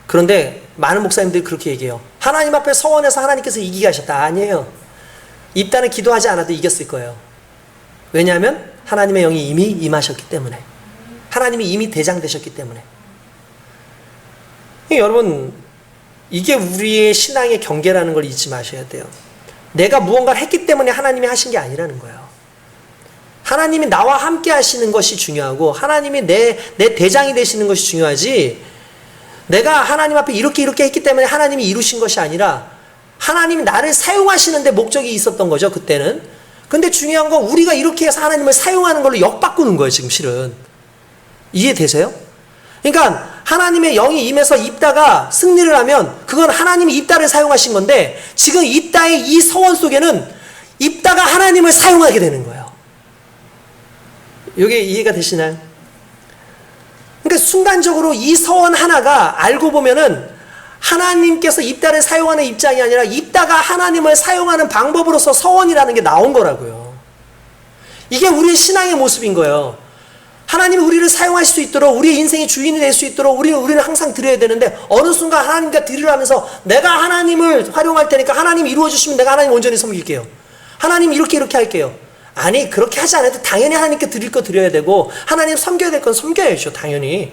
그런데 많은 목사님들이 그렇게 얘기해요. 하나님 앞에 서원해서 하나님께서 이기게 하셨다. 아니에요. 입다는 기도하지 않아도 이겼을 거예요. 왜냐하면 하나님의 영이 이미 임하셨기 때문에, 하나님이 이미 대장 되셨기 때문에. 여러분, 이게 우리의 신앙의 경계라는 걸 잊지 마셔야 돼요. 내가 무언가를 했기 때문에 하나님이 하신 게 아니라는 거예요. 하나님이 나와 함께 하시는 것이 중요하고 하나님이 내 대장이 되시는 것이 중요하지, 내가 하나님 앞에 이렇게 했기 때문에 하나님이 이루신 것이 아니라 하나님이 나를 사용하시는 데 목적이 있었던 거죠, 그때는. 근데 중요한 건 우리가 이렇게 해서 하나님을 사용하는 걸로 역바꾸는 거예요, 지금 실은. 이해되세요? 그러니까 하나님의 영이 임해서 입다가 승리를 하면 그건 하나님이 입다를 사용하신 건데, 지금 입다의 이 서원 속에는 입다가 하나님을 사용하게 되는 거예요. 이게 이해가 되시나요? 그러니까 순간적으로 이 서원 하나가 알고 보면은 하나님께서 입다를 사용하는 입장이 아니라 입다가 하나님을 사용하는 방법으로서 서원이라는 게 나온 거라고요. 이게 우리의 신앙의 모습인 거예요. 하나님이 우리를 사용할 수 있도록, 우리의 인생의 주인이 될 수 있도록 우리는 항상 드려야 되는데, 어느 순간 하나님과 드리라면서 내가 하나님을 활용할 테니까 하나님이 이루어주시면 내가 하나님 온전히 섬길게요. 하나님 이렇게 할게요. 아니, 그렇게 하지 않아도 당연히 하나님께 드릴 거 드려야 되고 하나님 섬겨야 될 건 섬겨야죠, 당연히.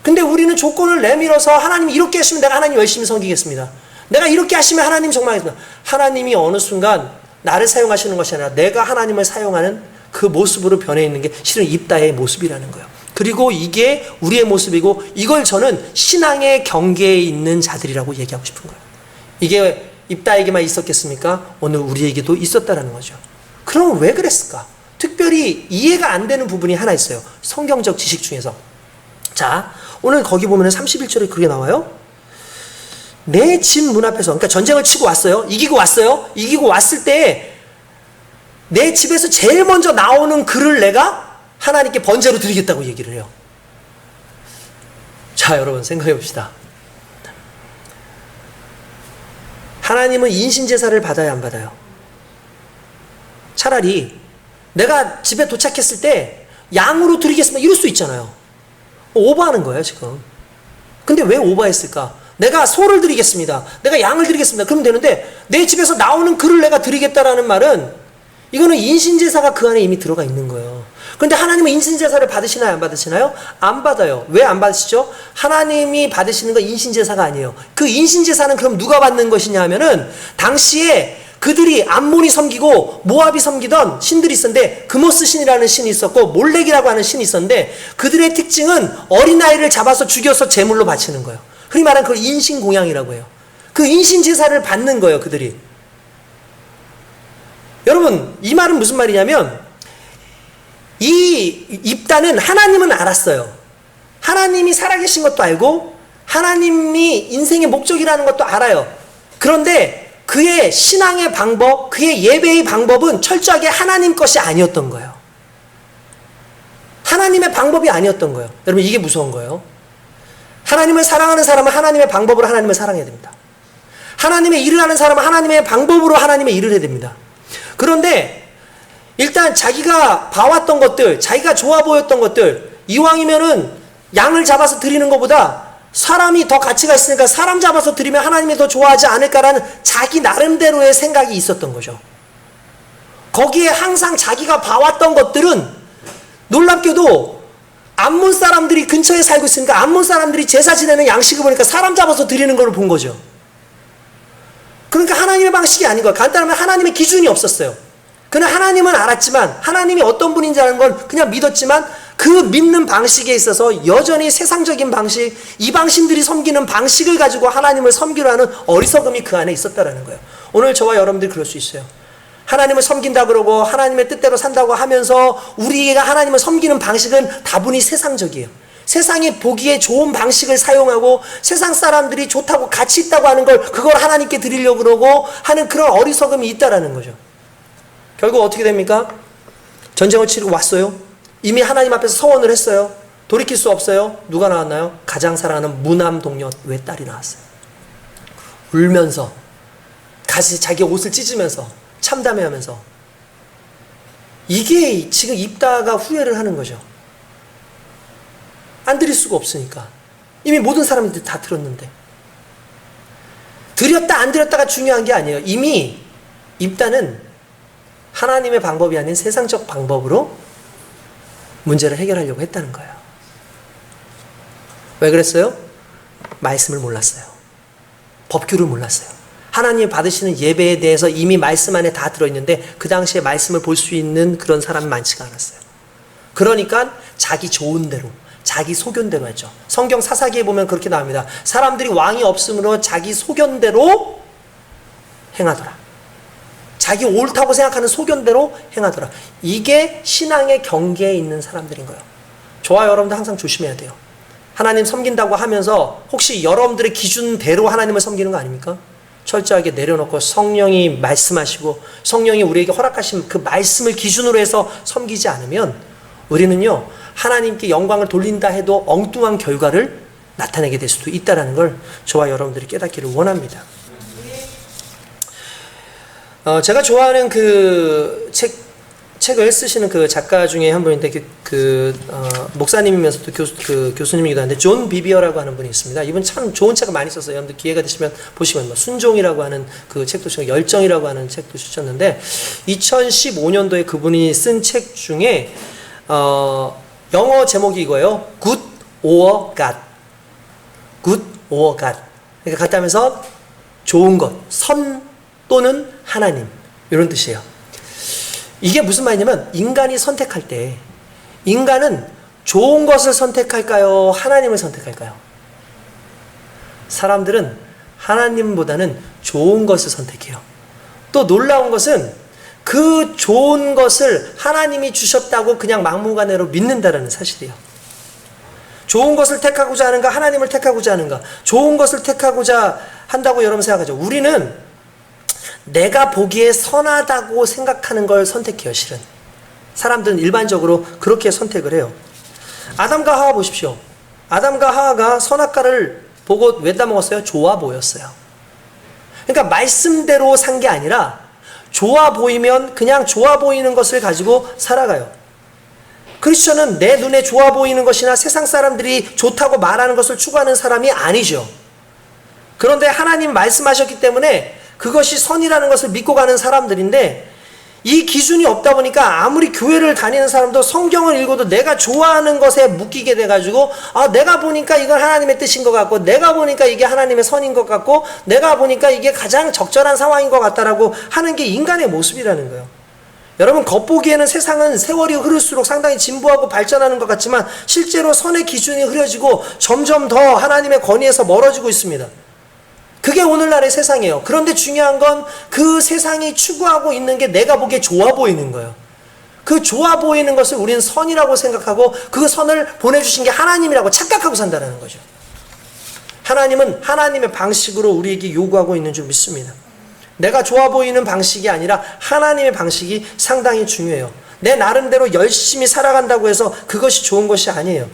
근데 우리는 조건을 내밀어서 하나님이 이렇게 하시면 내가 하나님 열심히 섬기겠습니다. 내가 이렇게 하시면 하나님 정말 하겠습니다. 하나님이 어느 순간 나를 사용하시는 것이 아니라 내가 하나님을 사용하는 그 모습으로 변해 있는 게 실은 입다의 모습이라는 거예요. 그리고 이게 우리의 모습이고, 이걸 저는 신앙의 경계에 있는 자들이라고 얘기하고 싶은 거예요. 이게 입다에게만 있었겠습니까? 오늘 우리에게도 있었다라는 거죠. 그럼 왜 그랬을까? 특별히 이해가 안 되는 부분이 하나 있어요. 성경적 지식 중에서. 자, 오늘 거기 보면 31절에 그게 나와요. 내 집 문 앞에서, 그러니까 전쟁을 치고 왔어요. 이기고 왔어요. 이기고 왔을 때 내 집에서 제일 먼저 나오는 글을 내가 하나님께 번제로 드리겠다고 얘기를 해요. 자, 여러분 생각해 봅시다. 하나님은 인신제사를 받아야 안 받아요? 차라리 내가 집에 도착했을 때 양으로 드리겠습니다 이럴 수 있잖아요. 오버하는 거예요 지금. 근데 왜 오버했을까? 내가 소를 드리겠습니다, 내가 양을 드리겠습니다 그러면 되는데, 내 집에서 나오는 글을 내가 드리겠다라는 말은 이거는 인신제사가 그 안에 이미 들어가 있는 거예요. 그런데 하나님은 인신제사를 받으시나요, 안 받으시나요? 안 받아요. 왜 안 받으시죠? 하나님이 받으시는 건 인신제사가 아니에요. 그 인신제사는 그럼 누가 받는 것이냐 하면은, 당시에 그들이 암몬이 섬기고 모압이 섬기던 신들이 있었는데, 그모스 신이라는 신이 있었고 몰렉이라고 하는 신이 있었는데, 그들의 특징은 어린아이를 잡아서 죽여서 제물로 바치는 거예요. 흔히 말하는 그걸 인신공양이라고 해요. 그 인신제사를 받는 거예요, 그들이. 여러분, 이 말은 무슨 말이냐면, 이 입다는 하나님은 알았어요. 하나님이 살아계신 것도 알고 하나님이 인생의 목적이라는 것도 알아요. 그런데 그의 신앙의 방법, 그의 예배의 방법은 철저하게 하나님 것이 아니었던 거예요. 하나님의 방법이 아니었던 거예요. 여러분, 이게 무서운 거예요. 하나님을 사랑하는 사람은 하나님의 방법으로 하나님을 사랑해야 됩니다. 하나님의 일을 하는 사람은 하나님의 방법으로 하나님의 일을 해야 됩니다. 그런데 일단 자기가 봐왔던 것들, 자기가 좋아 보였던 것들, 이왕이면은 양을 잡아서 드리는 것보다 사람이 더 가치가 있으니까 사람 잡아서 드리면 하나님이 더 좋아하지 않을까라는 자기 나름대로의 생각이 있었던 거죠. 거기에 항상 자기가 봐왔던 것들은 놀랍게도 암몬 사람들이 근처에 살고 있으니까 암몬 사람들이 제사 지내는 양식을 보니까 사람 잡아서 드리는 걸 본 거죠. 그러니까 하나님의 방식이 아닌 거예요. 간단하면 하나님의 기준이 없었어요. 그는 하나님은 알았지만, 하나님이 어떤 분인지 아는 건 그냥 믿었지만, 그 믿는 방식에 있어서 여전히 세상적인 방식, 이방신들이 섬기는 방식을 가지고 하나님을 섬기려 하는 어리석음이 그 안에 있었다라는 거예요. 오늘 저와 여러분들이 그럴 수 있어요. 하나님을 섬긴다 그러고 하나님의 뜻대로 산다고 하면서 우리가 하나님을 섬기는 방식은 다분히 세상적이에요. 세상이 보기에 좋은 방식을 사용하고 세상 사람들이 좋다고 가치 있다고 하는 걸 그걸 하나님께 드리려고 그러고 하는 그런 어리석음이 있다라는 거죠. 결국 어떻게 됩니까? 전쟁을 치르고 왔어요. 이미 하나님 앞에서 서원을 했어요. 돌이킬 수 없어요. 누가 나왔나요? 가장 사랑하는 무남 동료 외딸이 나왔어요. 울면서 자기 옷을 찢으면서 참담해하면서 이게 지금 입다가 후회를 하는 거죠. 안 드릴 수가 없으니까. 이미 모든 사람들이 다 들었는데. 드렸다 안 드렸다가 중요한 게 아니에요. 이미 입다는 하나님의 방법이 아닌 세상적 방법으로 문제를 해결하려고 했다는 거예요. 왜 그랬어요? 말씀을 몰랐어요. 법규를 몰랐어요. 하나님이 받으시는 예배에 대해서 이미 말씀 안에 다 들어있는데 그 당시에 말씀을 볼 수 있는 그런 사람이 많지가 않았어요. 그러니까 자기 좋은 대로 자기 소견대로 했죠. 성경 사사기에 보면 그렇게 나옵니다. 사람들이 왕이 없으므로 자기 소견대로 행하더라. 자기 옳다고 생각하는 소견대로 행하더라. 이게 신앙의 경계에 있는 사람들인 거예요. 저와 여러분도 항상 조심해야 돼요. 하나님 섬긴다고 하면서 혹시 여러분들의 기준대로 하나님을 섬기는 거 아닙니까? 철저하게 내려놓고 성령이 말씀하시고 성령이 우리에게 허락하신 그 말씀을 기준으로 해서 섬기지 않으면 우리는요 하나님께 영광을 돌린다 해도 엉뚱한 결과를 나타내게 될 수도 있다는 걸 저와 여러분들이 깨닫기를 원합니다. 제가 좋아하는 그 책을 쓰시는 그 작가 중에 한 분인데 목사님이면서도 교수님이기도 한데 존 비비어라고 하는 분이 있습니다. 이분 참 좋은 책을 많이 썼어요. 여러분들 기회가 되시면 보시면 순종이라고 하는 그 책도 쓰고 열정이라고 하는 책도 쓰셨는데 2015년도에 그분이 쓴 책 중에 영어 제목이 이거예요. Good or God. Good or God. 그러니까 같다 하면서 좋은 것, 선 또는 하나님 이런 뜻이에요. 이게 무슨 말이냐면 인간이 선택할 때 인간은 좋은 것을 선택할까요? 하나님을 선택할까요? 사람들은 하나님보다는 좋은 것을 선택해요. 또 놀라운 것은 그 좋은 것을 하나님이 주셨다고 그냥 막무가내로 믿는다라는 사실이에요. 좋은 것을 택하고자 하는가? 하나님을 택하고자 하는가? 좋은 것을 택하고자 한다고 여러분 생각하죠. 우리는 내가 보기에 선하다고 생각하는 걸 선택해요, 실은. 사람들은 일반적으로 그렇게 선택을 해요. 아담과 하와 보십시오. 아담과 하와가 선악과를 보고 왜 따먹었어요? 좋아 보였어요. 그러니까 말씀대로 산 게 아니라 좋아 보이면 그냥 좋아 보이는 것을 가지고 살아가요. 크리스천은 내 눈에 좋아 보이는 것이나 세상 사람들이 좋다고 말하는 것을 추구하는 사람이 아니죠. 그런데 하나님 말씀하셨기 때문에 그것이 선이라는 것을 믿고 가는 사람들인데 이 기준이 없다 보니까 아무리 교회를 다니는 사람도 성경을 읽어도 내가 좋아하는 것에 묶이게 돼가지고 내가 보니까 이건 하나님의 뜻인 것 같고 내가 보니까 이게 하나님의 선인 것 같고 내가 보니까 이게 가장 적절한 상황인 것 같다라고 하는 게 인간의 모습이라는 거예요. 여러분 겉보기에는 세상은 세월이 흐를수록 상당히 진보하고 발전하는 것 같지만 실제로 선의 기준이 흐려지고 점점 더 하나님의 권위에서 멀어지고 있습니다. 그게 오늘날의 세상이에요. 그런데 중요한 건 그 세상이 추구하고 있는 게 내가 보기에 좋아 보이는 거예요. 그 좋아 보이는 것을 우리는 선이라고 생각하고 그 선을 보내주신 게 하나님이라고 착각하고 산다는 거죠. 하나님은 하나님의 방식으로 우리에게 요구하고 있는 줄 믿습니다. 내가 좋아 보이는 방식이 아니라 하나님의 방식이 상당히 중요해요. 내 나름대로 열심히 살아간다고 해서 그것이 좋은 것이 아니에요.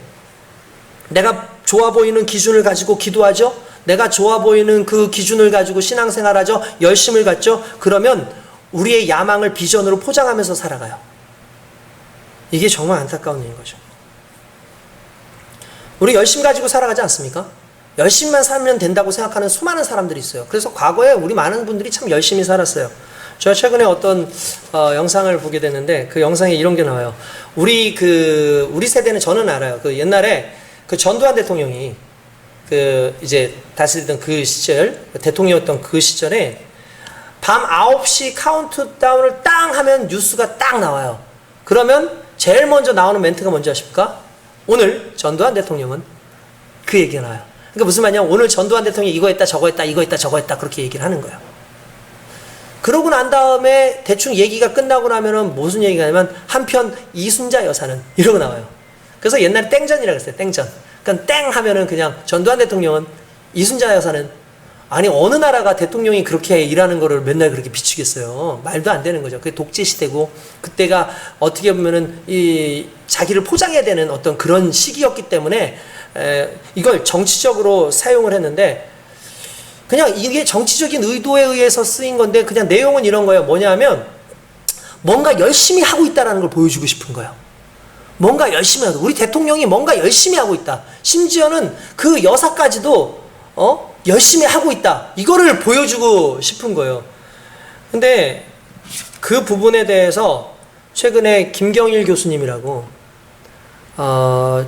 내가 좋아 보이는 기준을 가지고 기도하죠. 내가 좋아 보이는 그 기준을 가지고 신앙생활하죠. 열심을 갖죠. 그러면 우리의 야망을 비전으로 포장하면서 살아가요. 이게 정말 안타까운 일인 거죠. 우리 열심 가지고 살아가지 않습니까? 열심만 살면 된다고 생각하는 수많은 사람들이 있어요. 그래서 과거에 우리 많은 분들이 참 열심히 살았어요. 제가 최근에 어떤 영상을 보게 됐는데 그 영상에 이런 게 나와요. 우리 세대는 저는 알아요. 그 옛날에 그 전두환 대통령이 이제 다스리던 그 시절, 대통령이었던 그 시절에 밤 9시 카운트다운을 땅 하면 뉴스가 딱 나와요. 그러면 제일 먼저 나오는 멘트가 뭔지 아십니까? 오늘 전두환 대통령은 그 얘기가 나와요. 그러니까 무슨 말이냐? 오늘 전두환 대통령이 이거 했다, 저거 했다, 이거 했다, 저거 했다, 그렇게 얘기를 하는 거예요. 그러고 난 다음에 대충 얘기가 끝나고 나면은 무슨 얘기가 하냐면 한편 이순자 여사는 이러고 나와요. 그래서 옛날에 땡전이라고 했어요. 땡전. 그러니까 땡 하면은 그냥 전두환 대통령은 이순자 여사는 아니 어느 나라가 대통령이 그렇게 일하는 거를 맨날 그렇게 비추겠어요. 말도 안 되는 거죠. 그게 독재 시대고 그때가 어떻게 보면은 이 자기를 포장해야 되는 어떤 그런 시기였기 때문에 이걸 정치적으로 사용을 했는데 그냥 이게 정치적인 의도에 의해서 쓰인 건데 그냥 내용은 이런 거예요. 뭐냐면 뭔가 열심히 하고 있다는 걸 보여주고 싶은 거예요. 뭔가 열심히 하고 우리 대통령이 뭔가 열심히 하고 있다. 심지어는 그 여사까지도 열심히 하고 있다. 이거를 보여주고 싶은 거예요. 근데 그 부분에 대해서 최근에 김경일 교수님이라고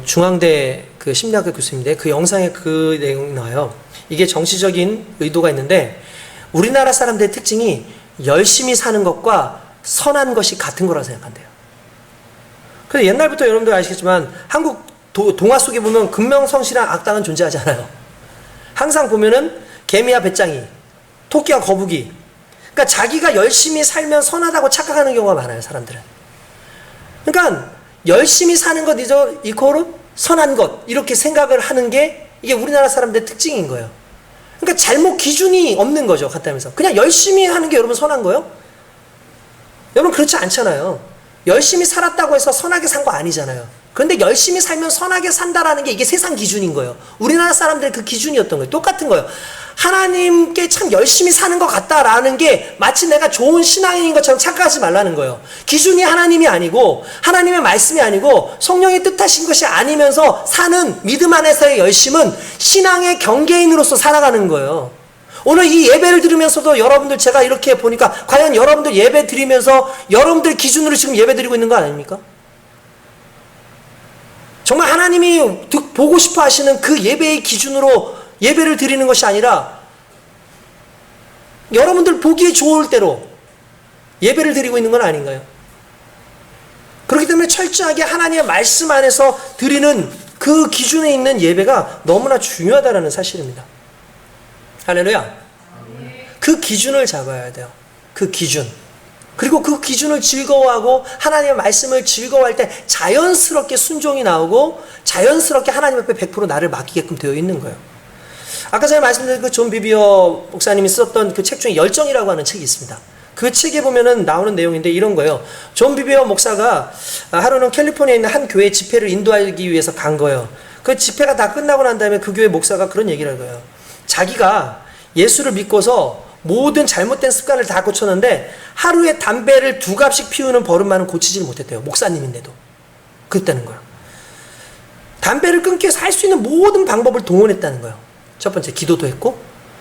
중앙대 그 심리학과 교수님인데 그 영상에 그 내용이 나와요. 이게 정치적인 의도가 있는데 우리나라 사람들의 특징이 열심히 사는 것과 선한 것이 같은 거라고 생각한대요. 그래서 옛날부터 여러분들 아시겠지만 한국 동화 속에 보면 금명성실한 악당은 존재하지 않아요. 항상 보면은 개미와 배짱이, 토끼와 거북이. 그러니까 자기가 열심히 살면 선하다고 착각하는 경우가 많아요, 사람들은. 그러니까 열심히 사는 것 이코르 선한 것 이렇게 생각을 하는 게 이게 우리나라 사람들의 특징인 거예요. 그러니까 잘못 기준이 없는 거죠, 간단하면서. 그냥 열심히 하는 게 여러분 선한 거예요? 여러분 그렇지 않잖아요. 열심히 살았다고 해서 선하게 산 거 아니잖아요. 그런데 열심히 살면 선하게 산다라는 게 이게 세상 기준인 거예요. 우리나라 사람들의 그 기준이었던 거예요. 똑같은 거예요. 하나님께 참 열심히 사는 것 같다라는 게 마치 내가 좋은 신앙인인 것처럼 착각하지 말라는 거예요. 기준이 하나님이 아니고 하나님의 말씀이 아니고 성령이 뜻하신 것이 아니면서 사는 믿음 안에서의 열심은 신앙의 경계인으로서 살아가는 거예요. 오늘 이 예배를 들으면서도 여러분들 제가 이렇게 보니까 과연 여러분들 예배 드리면서 여러분들 기준으로 지금 예배 드리고 있는 거 아닙니까? 정말 하나님이 보고 싶어 하시는 그 예배의 기준으로 예배를 드리는 것이 아니라 여러분들 보기에 좋을 대로 예배를 드리고 있는 건 아닌가요? 그렇기 때문에 철저하게 하나님의 말씀 안에서 드리는 그 기준에 있는 예배가 너무나 중요하다는 사실입니다. 할렐루야. 그 기준을 잡아야 돼요. 그 기준. 그리고 그 기준을 즐거워하고 하나님의 말씀을 즐거워할 때 자연스럽게 순종이 나오고 자연스럽게 하나님 앞에 100% 나를 맡기게끔 되어 있는 거예요. 아까 전에 말씀드린 그 존 비비어 목사님이 썼던 그 책 중에 열정이라고 하는 책이 있습니다. 그 책에 보면은 나오는 내용인데 이런 거예요. 존 비비어 목사가 하루는 캘리포니아에 있는 한 교회 집회를 인도하기 위해서 간 거예요. 그 집회가 다 끝나고 난 다음에 그 교회 목사가 그런 얘기를 한 거예요. 자기가 예수를 믿고서 모든 잘못된 습관을 다 고쳤는데 하루에 담배를 2갑씩 피우는 버릇만은 고치지를 못했대요. 목사님인데도. 그랬다는 거예요. 담배를 끊기 위해서 할 수 있는 모든 방법을 동원했다는 거예요. 첫 번째 기도도 했고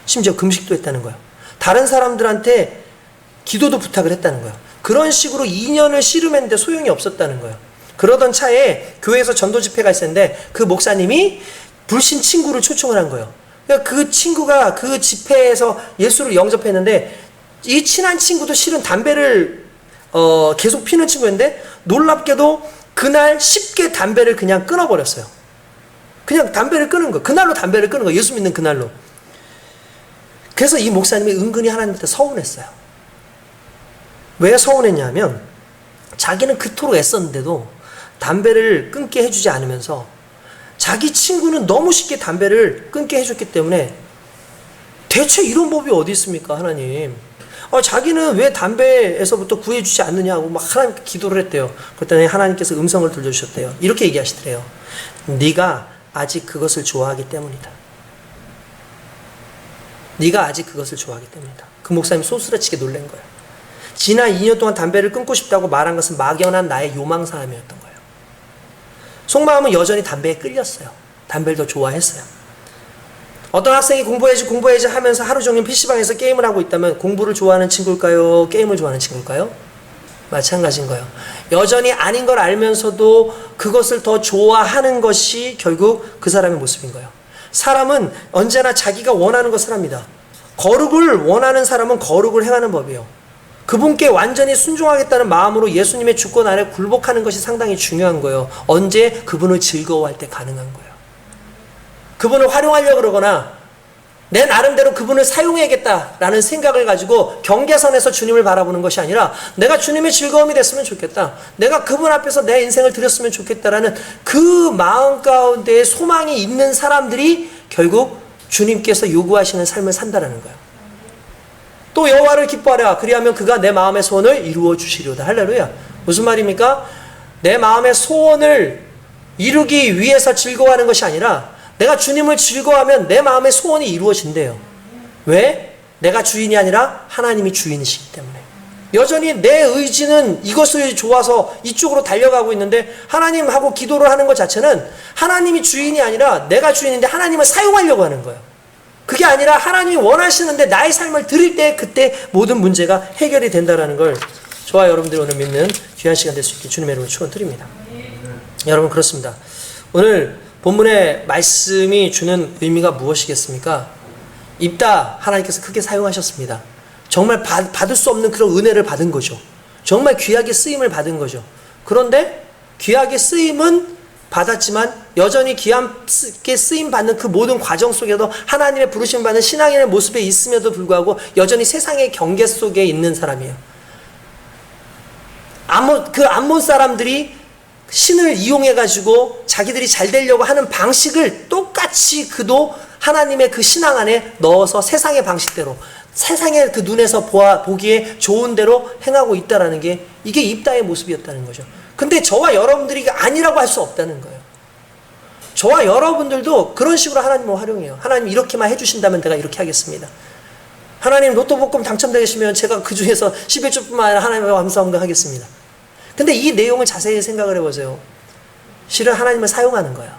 심지어 금식도 했다는 거예요. 다른 사람들한테 기도도 부탁을 했다는 거예요. 그런 식으로 2년을 씨름했는데 소용이 없었다는 거예요. 그러던 차에 교회에서 전도 집회가 있었는데 그 목사님이 불신 친구를 초청을 한 거예요. 그러니까 그 친구가 그 집회에서 예수를 영접했는데 이 친한 친구도 실은 담배를 계속 피는 친구였는데 놀랍게도 그날 쉽게 담배를 그냥 끊어버렸어요. 그냥 담배를 끊은 거예요. 그날로 담배를 끊은 거예요. 예수 믿는 그날로. 그래서 이 목사님이 은근히 하나님한테 서운했어요. 왜 서운했냐면 자기는 그토록 애썼는데도 담배를 끊게 해주지 않으면서 자기 친구는 너무 쉽게 담배를 끊게 해줬기 때문에 대체 이런 법이 어디 있습니까, 하나님? 자기는 왜 담배에서부터 구해주지 않느냐고 막 하나님께 기도를 했대요. 그랬더니 하나님께서 음성을 들려주셨대요. 이렇게 얘기하시더래요. 네가 아직 그것을 좋아하기 때문이다. 네가 아직 그것을 좋아하기 때문이다. 그 목사님이 소스라치게 놀란 거예요. 지난 2년 동안 담배를 끊고 싶다고 말한 것은 막연한 나의 요망사함이었던 거예요. 속마음은 여전히 담배에 끌렸어요. 담배를 더 좋아했어요. 어떤 학생이 공부해야지 하면서 하루 종일 PC방에서 게임을 하고 있다면 공부를 좋아하는 친구일까요? 게임을 좋아하는 친구일까요? 마찬가지인 거예요. 여전히 아닌 걸 알면서도 그것을 더 좋아하는 것이 결국 그 사람의 모습인 거예요. 사람은 언제나 자기가 원하는 것을 합니다. 거룩을 원하는 사람은 거룩을 행하는 법이에요. 그분께 완전히 순종하겠다는 마음으로 예수님의 주권 아래 굴복하는 것이 상당히 중요한 거예요. 언제? 그분을 즐거워할 때 가능한 거예요. 그분을 활용하려고 그러거나 내 나름대로 그분을 사용해야겠다라는 생각을 가지고 경계선에서 주님을 바라보는 것이 아니라 내가 주님의 즐거움이 됐으면 좋겠다. 내가 그분 앞에서 내 인생을 드렸으면 좋겠다라는 그 마음 가운데에 소망이 있는 사람들이 결국 주님께서 요구하시는 삶을 산다라는 거예요. 또 여호와를 기뻐하라. 그리하면 그가 내 마음의 소원을 이루어 주시리로다. 할렐루야. 무슨 말입니까? 내 마음의 소원을 이루기 위해서 즐거워하는 것이 아니라 내가 주님을 즐거워하면 내 마음의 소원이 이루어진대요. 왜? 내가 주인이 아니라 하나님이 주인이시기 때문에. 여전히 내 의지는 이것을 좋아서 이쪽으로 달려가고 있는데 하나님하고 기도를 하는 것 자체는 하나님이 주인이 아니라 내가 주인인데 하나님을 사용하려고 하는 거예요. 그게 아니라 하나님이 원하시는데 나의 삶을 드릴 때 그때 모든 문제가 해결이 된다는 걸 저와 여러분들이 오늘 믿는 귀한 시간 될 수 있게 주님의 이름으로 축원드립니다. 여러분 그렇습니다. 오늘 본문의 말씀이 주는 의미가 무엇이겠습니까? 입다 하나님께서 크게 사용하셨습니다. 정말 받을 수 없는 그런 은혜를 받은 거죠. 정말 귀하게 쓰임을 받은 거죠. 그런데 귀하게 쓰임은 받았지만 여전히 귀하게 쓰임 받는 그 모든 과정 속에도 하나님의 부르심 받는 신앙인의 모습에 있음에도 불구하고 여전히 세상의 경계 속에 있는 사람이에요. 암몬 사람들이 신을 이용해가지고 자기들이 잘 되려고 하는 방식을 똑같이 그도 하나님의 그 신앙 안에 넣어서 세상의 방식대로 세상의 그 눈에서 보기에 좋은 대로 행하고 있다는 게 이게 입다의 모습이었다는 거죠. 근데 저와 여러분들이 아니라고 할 수 없다는 거예요. 저와 여러분들도 그런 식으로 하나님을 활용해요. 하나님 이렇게만 해주신다면 내가 이렇게 하겠습니다. 하나님 로또 복권 당첨되시면 제가 그 중에서 11조뿐만 아니라 하나님과 감사함과 하겠습니다. 근데 이 내용을 자세히 생각을 해보세요. 실은 하나님을 사용하는 거예요.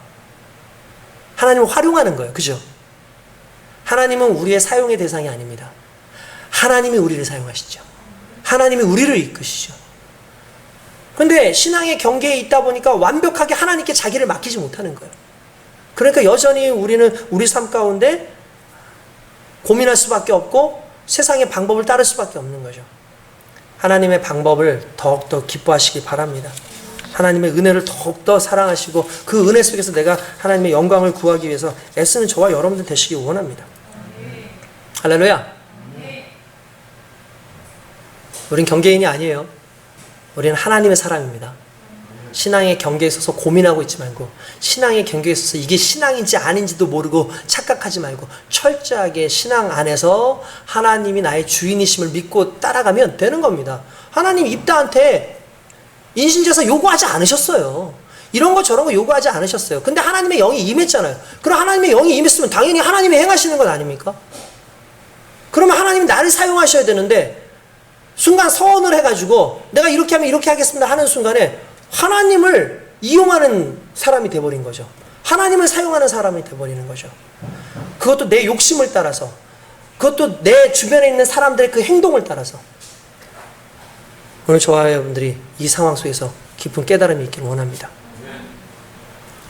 하나님을 활용하는 거예요. 그죠? 하나님은 우리의 사용의 대상이 아닙니다. 하나님이 우리를 사용하시죠. 하나님이 우리를 이끄시죠. 근데 신앙의 경계에 있다 보니까 완벽하게 하나님께 자기를 맡기지 못하는 거예요. 그러니까 여전히 우리는 우리 삶 가운데 고민할 수밖에 없고 세상의 방법을 따를 수밖에 없는 거죠. 하나님의 방법을 더욱더 기뻐하시기 바랍니다. 하나님의 은혜를 더욱더 사랑하시고 그 은혜 속에서 내가 하나님의 영광을 구하기 위해서 애쓰는 저와 여러분들 되시기 원합니다. 할렐루야. 우린 경계인이 아니에요. 우리는 하나님의 사람입니다. 신앙의 경계에 있어서 고민하고 있지 말고 신앙의 경계에 있어서 이게 신앙인지 아닌지도 모르고 착각하지 말고 철저하게 신앙 안에서 하나님이 나의 주인이심을 믿고 따라가면 되는 겁니다. 하나님 입다한테 인신제사 요구하지 않으셨어요. 이런 거 저런 거 요구하지 않으셨어요. 근데 하나님의 영이 임했잖아요. 그럼 하나님의 영이 임했으면 당연히 하나님이 행하시는 것 아닙니까? 그러면 하나님이 나를 사용하셔야 되는데 순간 서원을 해가지고 내가 이렇게 하면 이렇게 하겠습니다 하는 순간에 하나님을 이용하는 사람이 돼버린 거죠. 하나님을 사용하는 사람이 돼버리는 거죠. 그것도 내 욕심을 따라서, 그것도 내 주변에 있는 사람들의 그 행동을 따라서. 오늘 저와 여러분들이 이 상황 속에서 깊은 깨달음이 있기를 원합니다.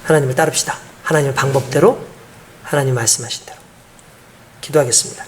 하나님을 따릅시다. 하나님의 방법대로, 하나님 말씀하신 대로. 기도하겠습니다.